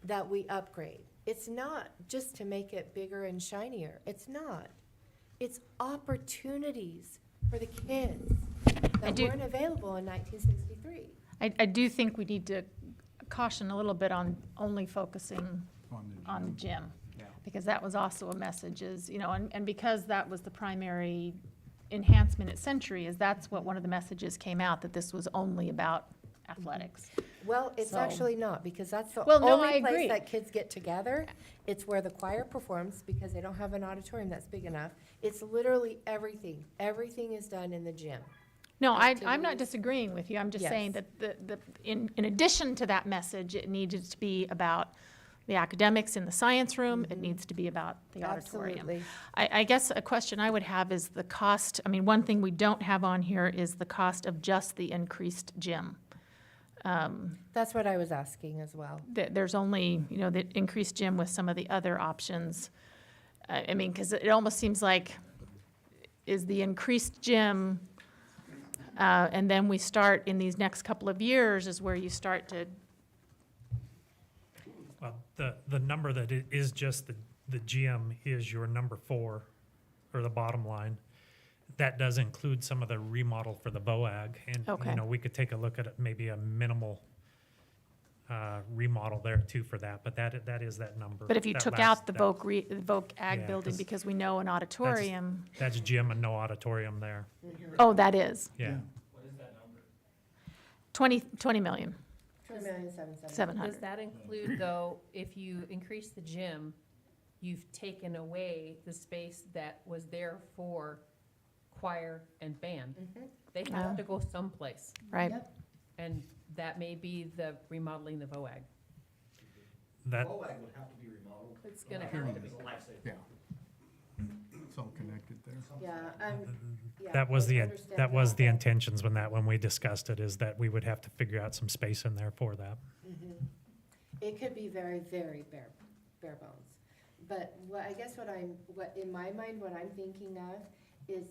that we upgrade. It's not just to make it bigger and shinier. It's not. It's opportunities for the kids that weren't available in 1963. I do think we need to caution a little bit on only focusing on the gym. Because that was also a message is, and because that was the primary enhancement at Century, is that's what one of the messages came out, that this was only about athletics. Well, it's So- actually not, because that's the Well, no, I only agree. place that kids get together. It's where the choir performs, because they don't have an auditorium that's big enough. It's literally everything. Everything is done in the gym. No, I'm not activities. disagreeing with you. I'm just saying Yes. that in addition to that message, it needed to be about the academics in the science room. It needs to be about the auditorium. Absolutely. I guess a question I would have is the cost. I mean, one thing we don't have on here is the cost of just the increased gym. That's what I was asking as well. There's only, the increased gym with some of the other options. I mean, because it almost seems like, is the increased gym, and then we start in these next couple of years is where you start to, Well, the number that is just the GM is your number 4, or the bottom line. That does include some of the remodel for the BOAG, and, Okay. we could take a look at maybe a minimal remodel there too for that, but that is that number. but if you that took last- out the that- Voc Ag Yeah, building, 'cause because we know an auditorium, That's gym and no auditorium there, oh, that is, yeah. 20 million, 2,770,000. 700. Does that include, though, if you increase the gym, you've taken away the space that was there for choir and band? They have to go someplace, right? Yep. and that may be the remodeling the VOAG. That, It's gonna have to be. Yeah. It's all connected there. Yeah, yeah. that was I the, understand that was the but- intentions when we discussed it, is that we would have to figure out some space in there for that. It could be very, very bare bones. But I guess in my mind, what I'm thinking of is,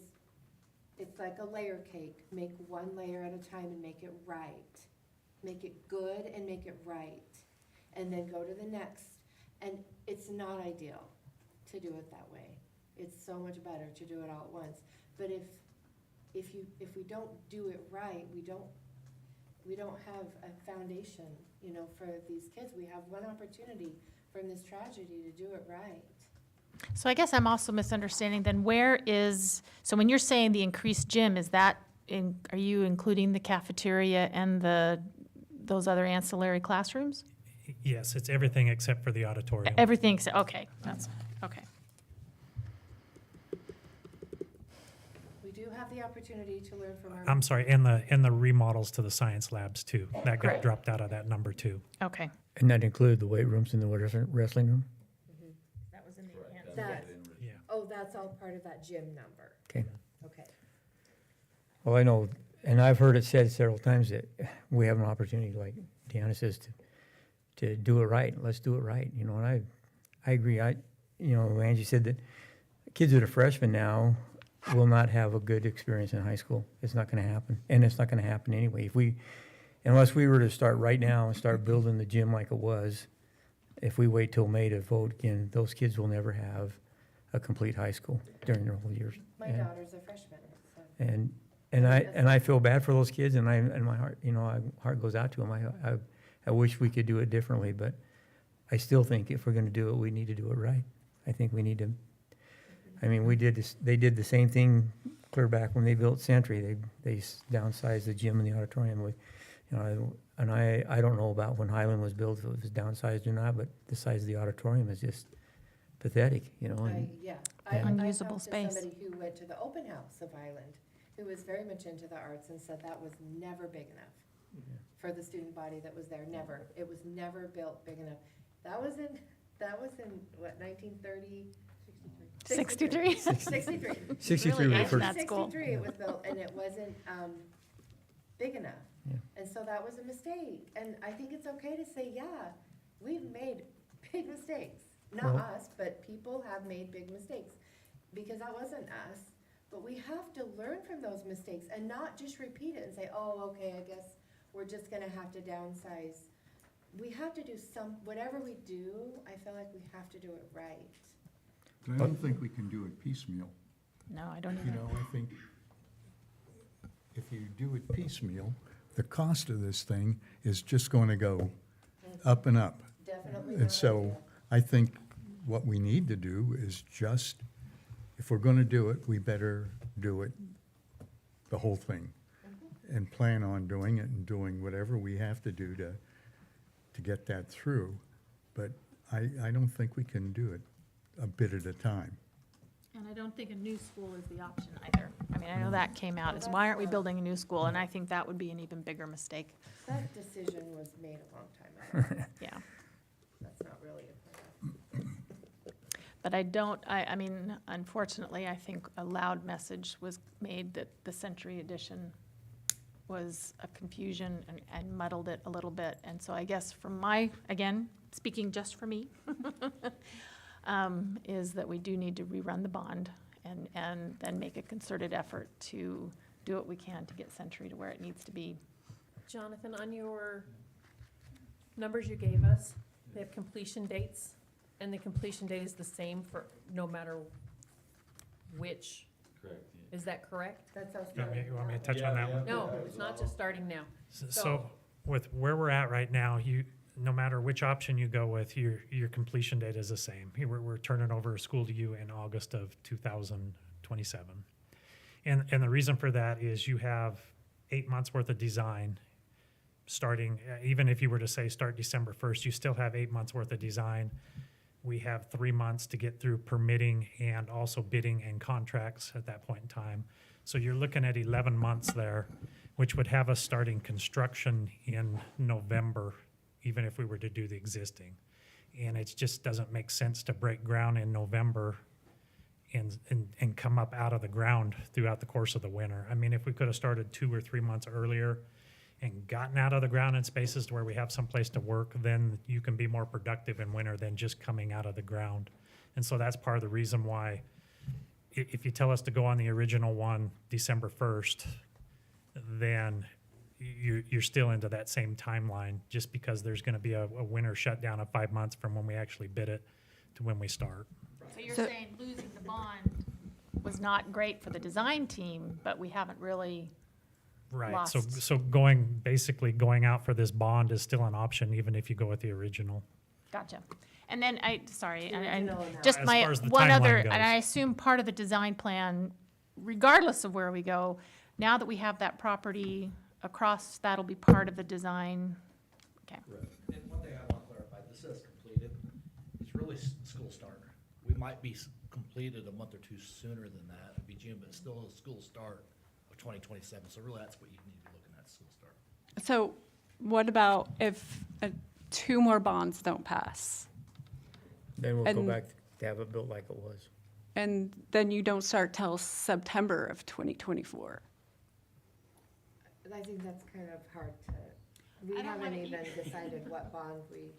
it's like a layer cake. Make one layer at a time and make it right. Make it good and make it right. And then go to the next. And it's not ideal to do it that way. It's so much better to do it all at once. But if we don't do it right, we don't have a foundation, for these kids. We have one opportunity from this tragedy to do it right. So I guess I'm also misunderstanding then so when you're saying the increased gym, are you including the cafeteria and those other ancillary classrooms? Yes, it's everything except for the auditorium. Everything, okay, okay. We do have the opportunity to learn from our. I'm sorry, and the remodels to the science labs too. That got Correct. dropped out of that number too. Okay. And that included the weight rooms and the wrestling room? That was in the Yeah. That's all part of that gym number. Okay. Okay. Well, I know, and I've heard it said several times that we have an opportunity, like Deanna says, to do it right. Let's do it right, and I agree. Angie said that kids that are freshmen now will not have a good experience in high school. It's not gonna happen, and it's not gonna happen anyway. Unless we were to start right now and start building the gym like it was, if we wait till May to vote again, those kids will never have a complete high school during their whole years. My And- daughter's a freshman, so. And I feel bad for those kids, and my heart, heart goes out to them. I wish we could do it differently, but I still think if we're gonna do it, we need to do it right. I think we need to, they did the same thing clear back when they built Century. They downsized the gym and the auditorium with, and I don't know about when Highland was built, if it was downsized or not, but the size of the auditorium is just pathetic, and Unusable I talked to space. somebody who went to the open house of Highland, who was very much into the arts and said that was never big enough for the student body that was there, never. It was never built big enough. That was in what, 1930? 63? 63. 63 Really was the first. That's cool. 63 it was built, and it wasn't big enough. Yeah. And so that was a mistake. And I think it's okay to say, yeah, we've made big mistakes. Not Well- us, but people have made big mistakes. Because that wasn't us. But we have to learn from those mistakes and not just repeat it and say, oh, okay, I guess we're just gonna have to downsize. We have to do whatever we do, I feel like we have to do it right. But I don't think we can do it piecemeal. No, I don't You either. know, I think if you do it piecemeal, the cost of this thing is just going to go up and up. Definitely And not so ideal. I think what we need to do is just, if we're going to do it, we better do it, the whole thing. And plan on doing it and doing whatever we have to do to get that through. But I don't think we can do it a bit at a time. And I don't think a new school is the option either. I mean, I know that came out as, why aren't we building a new school? And I think that would be an even bigger mistake. That decision was made a long time ago. Yeah. That's not really a plan. But I mean, unfortunately, I think a loud message was made that the Century Edition was a confusion and muddled it a little bit. And so I guess from again, speaking just for me, is that we do need to rerun the bond and then make a concerted effort to do what we can to get Century to where it needs to be. Jonathan, on your numbers you gave us, they have completion dates, and the completion date is the same for no matter which, Correct. is that correct? That's how. You want me to touch on that one? No, it's not just starting now. So with where we're at right now, no matter which option you go with, your completion date is the same. We're turning over a school to you in August of 2027. And the reason for that is you have 8 months worth of design starting, even if you were to say start December 1st, you still have 8 months worth of design. We have 3 months to get through permitting and also bidding and contracts at that point in time. So you're looking at 11 months there, which would have us starting construction in November, even if we were to do the existing. And it just doesn't make sense to break ground in November and come up out of the ground throughout the course of the winter. I mean, if we could have started 2 or 3 months earlier and gotten out of the ground in spaces to where we have some place to work, then you can be more productive in winter than just coming out of the ground. And so that's part of the reason why if you tell us to go on the original one December 1st, then you're still into that same timeline, just because there's going to be a winter shutdown of 5 months from when we actually bid it to when we start. So you're saying losing the bond was not great for the design team, but we haven't really Right, lost. so basically going out for this bond is still an option, even if you go with the original. Gotcha. And then Original and how- just As my, far as the one other, timeline goes. and I assume part of the design plan, regardless of where we go, now that we have that property across, that'll be part of the design. Okay. And one thing I want to clarify, this says completed, it's really school start. We might be completed a month or two sooner than that, it'd be June, but it's still a school start of 2027, so really that's what you need to be looking at, school start. So what about if 2 more bonds don't pass? Then we'll go And- back to have it built like it was. And then you don't start till September of 2024? I think that's kind of hard to, we I don't haven't wanna even decided what bond we.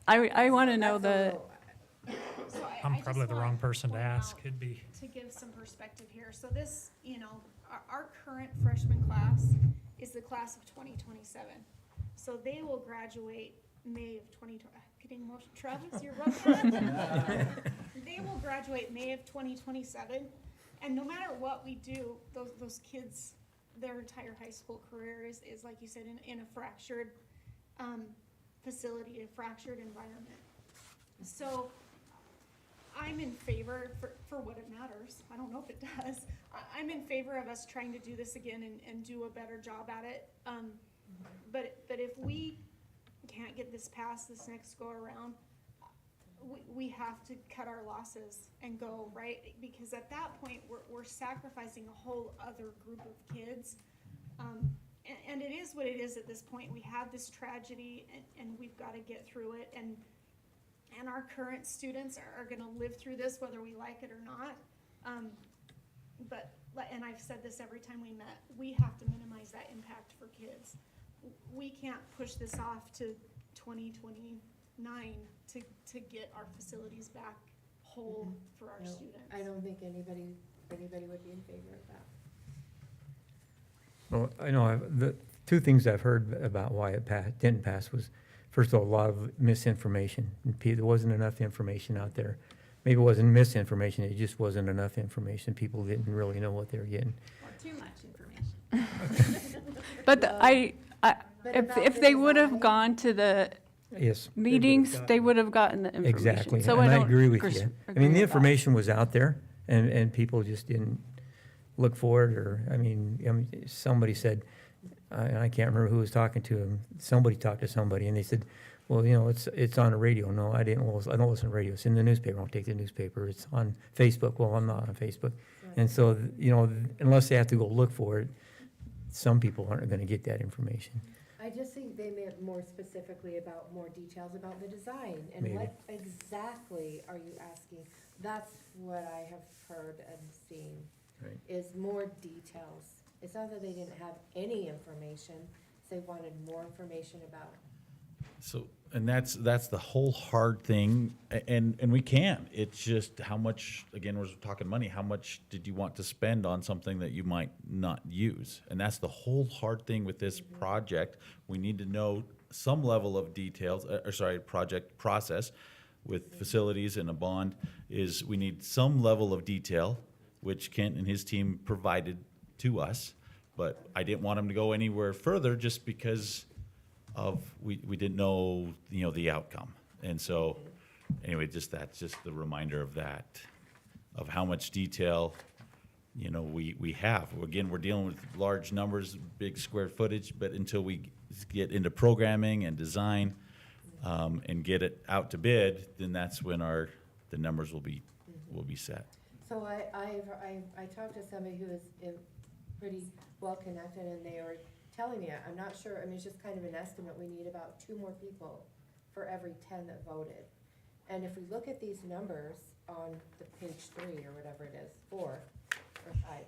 I want to know That's a the, little- So I'm just probably the wanna wrong person to point ask. out, It'd be, to give some perspective here, so this, our current freshman class is the class of 2027. So they will graduate May of 2020, getting emotional, Travis, you're welcome. They will graduate May of 2027, and no matter what we do, those kids, their entire high school career is like you said, in a fractured, facility, a fractured environment. So I'm in favor, for what it matters, I don't know if it does, I'm in favor of us trying to do this again and do a better job at it. But if we can't get this passed this next go around, we have to cut our losses and go, right? Because at that point, we're sacrificing a whole other group of kids. And it is what it is at this point. We have this tragedy and we've got to get through it. And our current students are gonna live through this whether we like it or not. And I've said this every time we met, we have to minimize that impact for kids. We can't push this off to 2029 to get our facilities back whole for our No, students. I don't think anybody would be in favor of that. Well, I know, the two things I've heard about why it didn't pass was, first of all, a lot of misinformation. There wasn't enough information out there. Maybe it wasn't misinformation, it just wasn't enough information. People didn't really know what they were getting. Or too much information. but But if about the they would have design- gone to the Yes. meetings, they would have gotten the information. Exactly, So and I don't agree with agree you. I with mean, the that. information was out there, and people just didn't look for it, or, I mean, somebody said, and I can't remember who was talking to him, somebody talked to somebody, and they said, well, you know, it's on the radio. No, I don't listen to radio. It's in the newspaper. I don't take the newspaper. It's on Facebook. Well, I'm not on Facebook. And so, you know, unless they have to go look for it, some people aren't gonna get that information. I just think they meant more specifically about more details about the design, and Maybe. what exactly are you asking? That's what I have heard and seen, Right. is more details. It's not that they didn't have any information, it's they wanted more information about. So, and that's the whole hard thing, and we can. It's just how much, again, we're talking money, how much did you want to spend on something that you might not use? And that's the whole hard thing with this project. We need to know some level of details, project process with facilities and a bond, is we need some level of detail, which Kent and his team provided to us. But I didn't want him to go anywhere further just because of, we didn't know, you know, the outcome. And so, anyway, that's just the reminder of that, of how much detail, you know, we have. Again, we're dealing with large numbers, big square footage, but until we get into programming and design, and get it out to bid, then that's when the numbers will be set. So I talked to somebody who is pretty well connected, and they were telling me, I'm not sure, I mean, it's just kind of an estimate, we need about 2 more people for every 10 that voted. And if we look at these numbers on the page 3 or whatever it is, 4 or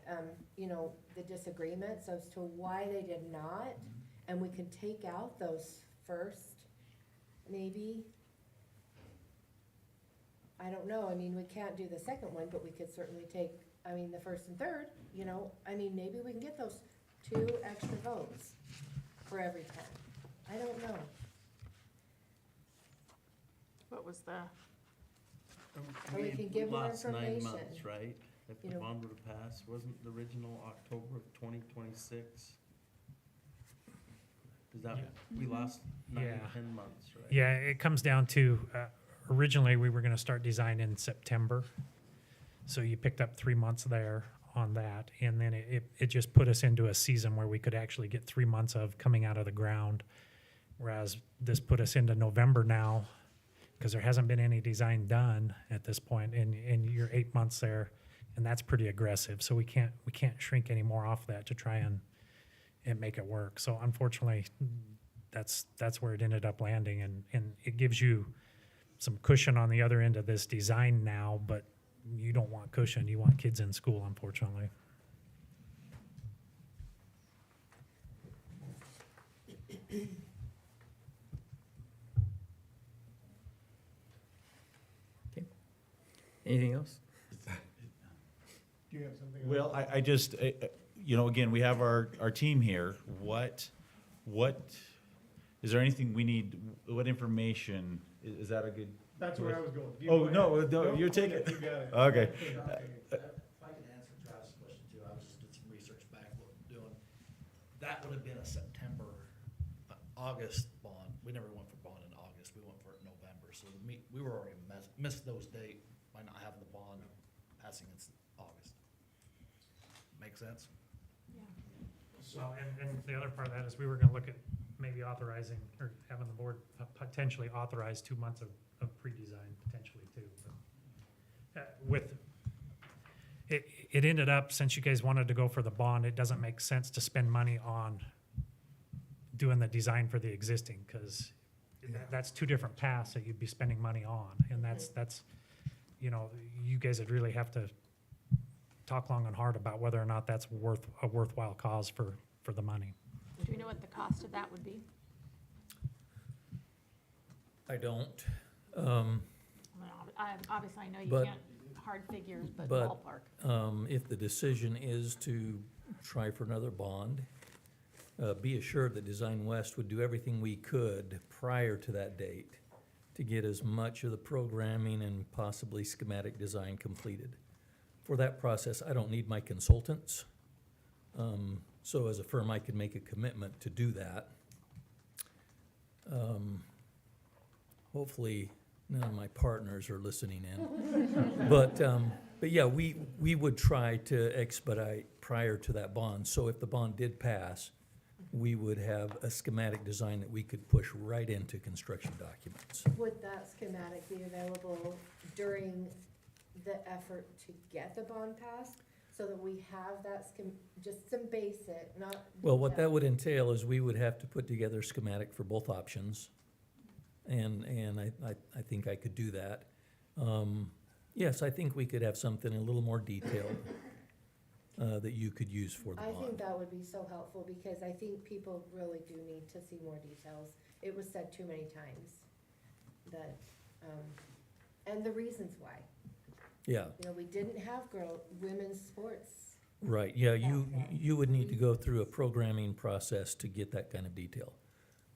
5, you know, the disagreements as to why they did not, and we can take out those first, maybe. I don't know, I mean, we can't do the second one, but we could certainly take, I mean, the first and third, you know, I mean, maybe we can get those 2 extra votes for every 10. I don't know. What was the, Or we can give more Lost 9 information. months, right? If You the know. bond would have passed, wasn't the original October of 2026? Is that, we lost 9 Yeah. or 10 months, right? Yeah, it comes down to, originally, we were gonna start design in September. So you picked up 3 months there on that, and then it just put us into a season where we could actually get 3 months of coming out of the ground. Whereas this put us into November now, because there hasn't been any design done at this point, and you're 8 months there, and that's pretty aggressive. So we can't shrink any more off that to try and make it work. So unfortunately, that's where it ended up landing, and it gives you some cushion on the other end of this design now, but you don't want cushion, you want kids in school, unfortunately. Anything else? Do you have something? Well, I just, you know, again, we have our team here. What, is there anything we need, what information, is that a good? That's where I was going. You Oh, go no, ahead. no, Nope, you're go taking, ahead, you got it. okay. If I can answer Travis' question too, I was just did some research back, what we're doing. That would have been a September, August bond. We never went for bond in August, we went for it in November, so we were already missed those dates by not having the bond passing in August. Make sense? Well, and the other part of that is we were gonna look at maybe authorizing, or having the board potentially authorize 2 months of pre-design, potentially too. But, it ended up, since you guys wanted to go for the bond, it doesn't make sense to spend money on doing the design for the existing, because that's 2 different paths that you'd be spending money on, and that's, you know, you guys would really have to talk long and hard about whether or not that's a worthwhile cause for the money. do we know what the cost of that would be? I don't. I mean, obviously, I know you But- can't hard figures, but but- ballpark. If the decision is to try for another bond, be assured that Design West would do everything we could prior to that date to get as much of the programming and possibly schematic design completed. For that process, I don't need my consultants. So as a firm, I could make a commitment to do that. Hopefully, none of my partners are listening in. But yeah, we would try to expedite prior to that bond. So if the bond did pass, we would have a schematic design that we could push right into construction documents. Would that schematic be available during the effort to get the bond passed? So that we have that just some basic, not. Well, what that would entail is we would have to put together a schematic for both options. And I think I could do that. Yes, I think we could have something a little more detailed that you could use for the I think bond. that would be so helpful, because I think people really do need to see more details. It was said too many times that, and the reasons why. Yeah, You know, we didn't have women's sports. right, yeah, Okay. you would need to go through a programming process to get that kind of detail.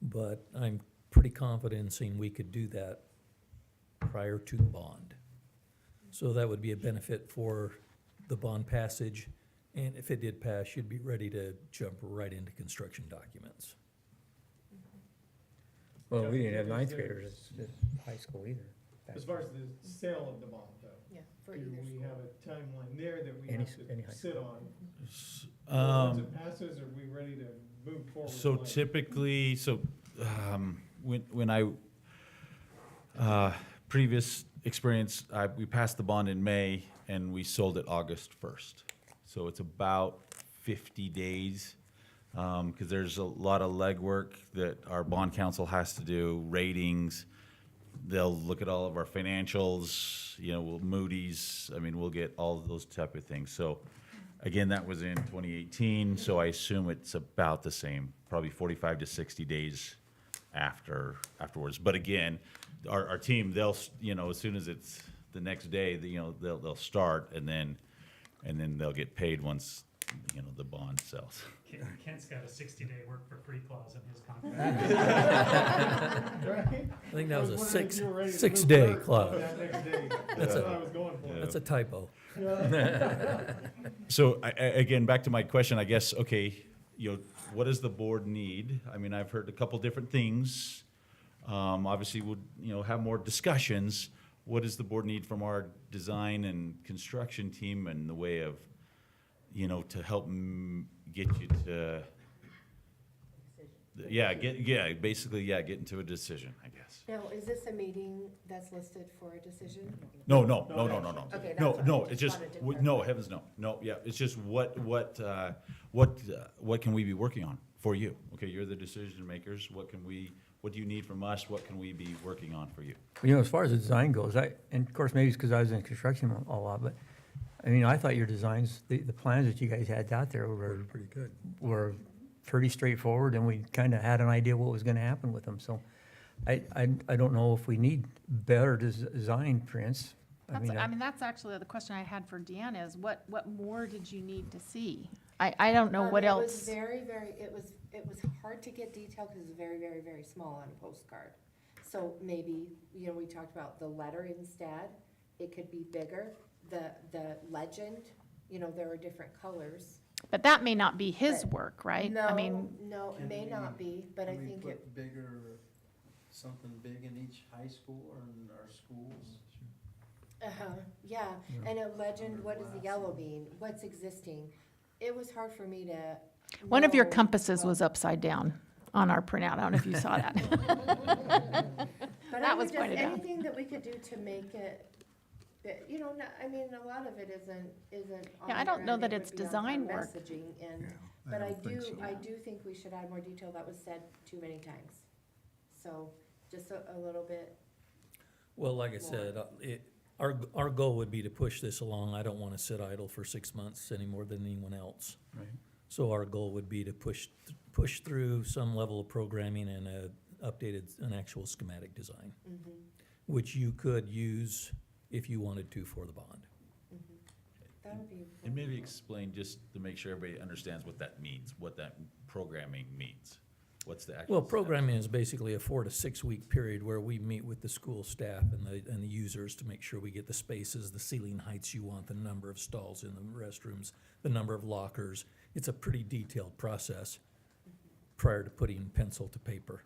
But I'm pretty confident in saying we could do that prior to the bond. So that would be a benefit for the bond passage, and if it did pass, you'd be ready to jump right into construction documents. Well, we didn't have ninth graders at high school either. back As far as the sale of the bond, though, Yeah, for do either we school. have a timeline there that we Any have s- any high to sit on? Once it passes, are we ready to move forward? So with it? typically, when I, previous experience, we passed the bond in May and we sold it August 1st. So it's about 50 days, because there's a lot of legwork that our bond counsel has to do, ratings. They'll look at all of our financials, Moody's, we'll get all of those type of things. So again, that was in 2018, so I assume it's about the same, probably 45 to 60 days afterwards. But again, our team, they'll, as soon as it's the next day, they'll start, and then they'll get paid once, the bond sells. Kent's got a 60-day work for free clause in his contract. Right? I think that was a wondering if you were ready to move six-day forward clause. that next day. That's That's a- what I was going for. That's a typo. So again, back to my question, I guess, okay, what does the board need? I've heard a couple different things. Obviously, we'll, have more discussions. What does the board need from our design and construction team in the way of, to help get you to, get into a decision, I guess. Now, is this a meeting that's listed for a decision? No. Okay, that's No, what I no, just it's just, wanted to no, clarify. heavens, no, yeah, it's just what can we be working on for you? Okay, you're the decision makers, what do you need from us, what can we be working on for you? As far as the design goes, and of course, maybe it's because I was in construction a lot, but, I thought your designs, the plans that you guys had out there were Pretty good. pretty straightforward, and we kind of had an idea what was gonna happen with them, so I don't know if we need better design prints. That's actually the question I had for Deanna is what more did you need to see? I don't know what It was else. it was hard to get detail because it was very, very, very small on a postcard. So maybe, we talked about the letter instead, it could be bigger, the legend, there are different colors. But that may not be his But work, right? No, it Can may we- not be, but I Can we think it, put bigger, something big in each high school or in our schools? yeah, and a legend, what does the yellow mean, what's existing? It was hard for me to. One of your know compasses what- was upside down on our printout. I don't know if you saw that. But That I was would just, pointed out. anything that we could do to make it, a lot of it isn't on Yeah, I don't there, know and that it it's would be on our design work. Messaging and, Yeah, but I don't think so. do think we should add more detail, that was said too many times. So, just a little bit, Well, like I said, our goal would be to push this along. I don't want to sit idle for 6 months any more than anyone else. Right. So our goal would be to push through some level of programming and an actual schematic design, which you could use if you wanted to for the bond. that would be. And maybe explain, just to make sure everybody understands what that means, what that programming means. What's the actual? Well, steps? programming is basically a 4 to 6 week period where we meet with the school staff and the users to make sure we get the spaces, the ceiling heights you want, the number of stalls in the restrooms, the number of lockers. It's a pretty detailed process prior to putting pencil to paper.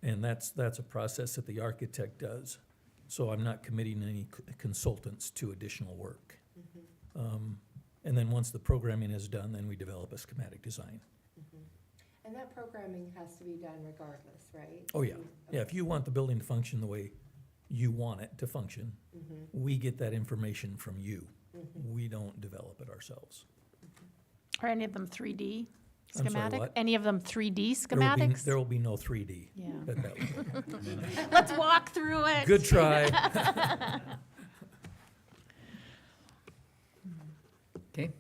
And that's a process that the architect does. So I'm not committing any consultants to additional work. And then once the programming is done, then we develop a schematic design. And that programming has to be done regardless, right? Oh, yeah. Yeah, if you want the building to function the way you want it to function, we get that information from you. We don't develop it ourselves. Are any of them 3D I'm sorry, schematic? what? Any of them 3D There will be- schematics? There will be no 3D. Yeah. But that- Let's walk through it. Good try. Okay,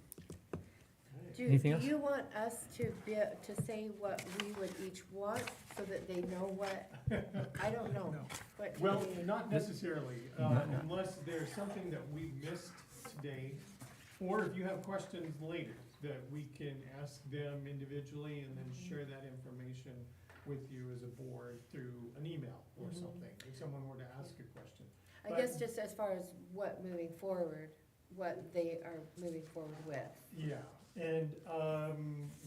Do Anything else? you want us to say what we would each want so that they know what, I don't know. What do Well, they- not necessarily, unless there's something that we missed today, or if you have questions later, that we can ask them individually and then share that information with you as a board through an email or something, if someone were to ask a question. I guess just as far as what moving forward, what they are moving forward with. Yeah, and,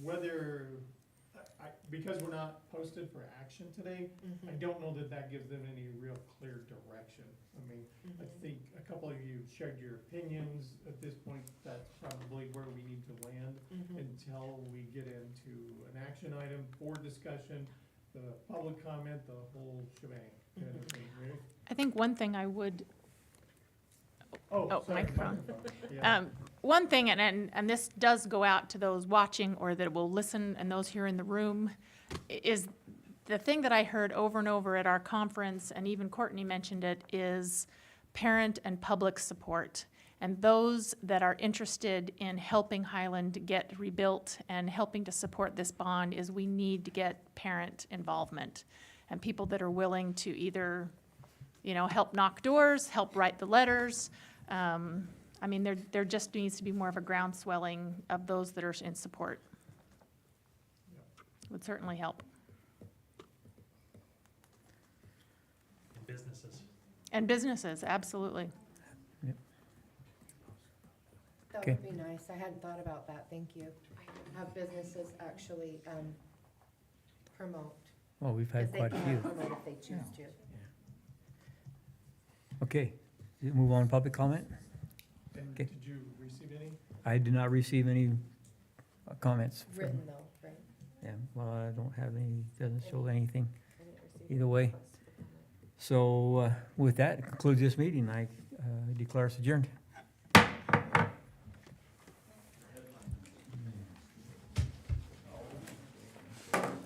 whether, because we're not posted for action today, I don't know that that gives them any real clear direction. I mean, I think a couple of you shared your opinions. At this point, that's probably where we need to land until we get into an action item, board discussion, the public comment, the whole shebang. kind of thing, right? I think one thing I would, Oh, sorry, microphone. Yeah. One thing, and this does go out to those watching or that will listen and those here in the room, is the thing that I heard over and over at our conference, and even Courtney mentioned it, is parent and public support. And those that are interested in helping Highland get rebuilt and helping to support this bond is we need to get parent involvement. And people that are willing to either, help knock doors, help write the letters. I mean, there just needs to be more of a groundswelling of those that are in support. Would certainly help. And businesses. And businesses, absolutely. That Okay. would be nice. I hadn't thought about that. Thank you. Have businesses actually, promote. well, we've had 'Cause they quite a can few. promote if they choose to. Okay, move on to public comment? And Okay. did you receive any? I did not receive any comments. from- Written though, right? Yeah, well, I don't have any, doesn't show anything I didn't receive either any way. requests for comment. So with that concludes this meeting. I declare us adjourned.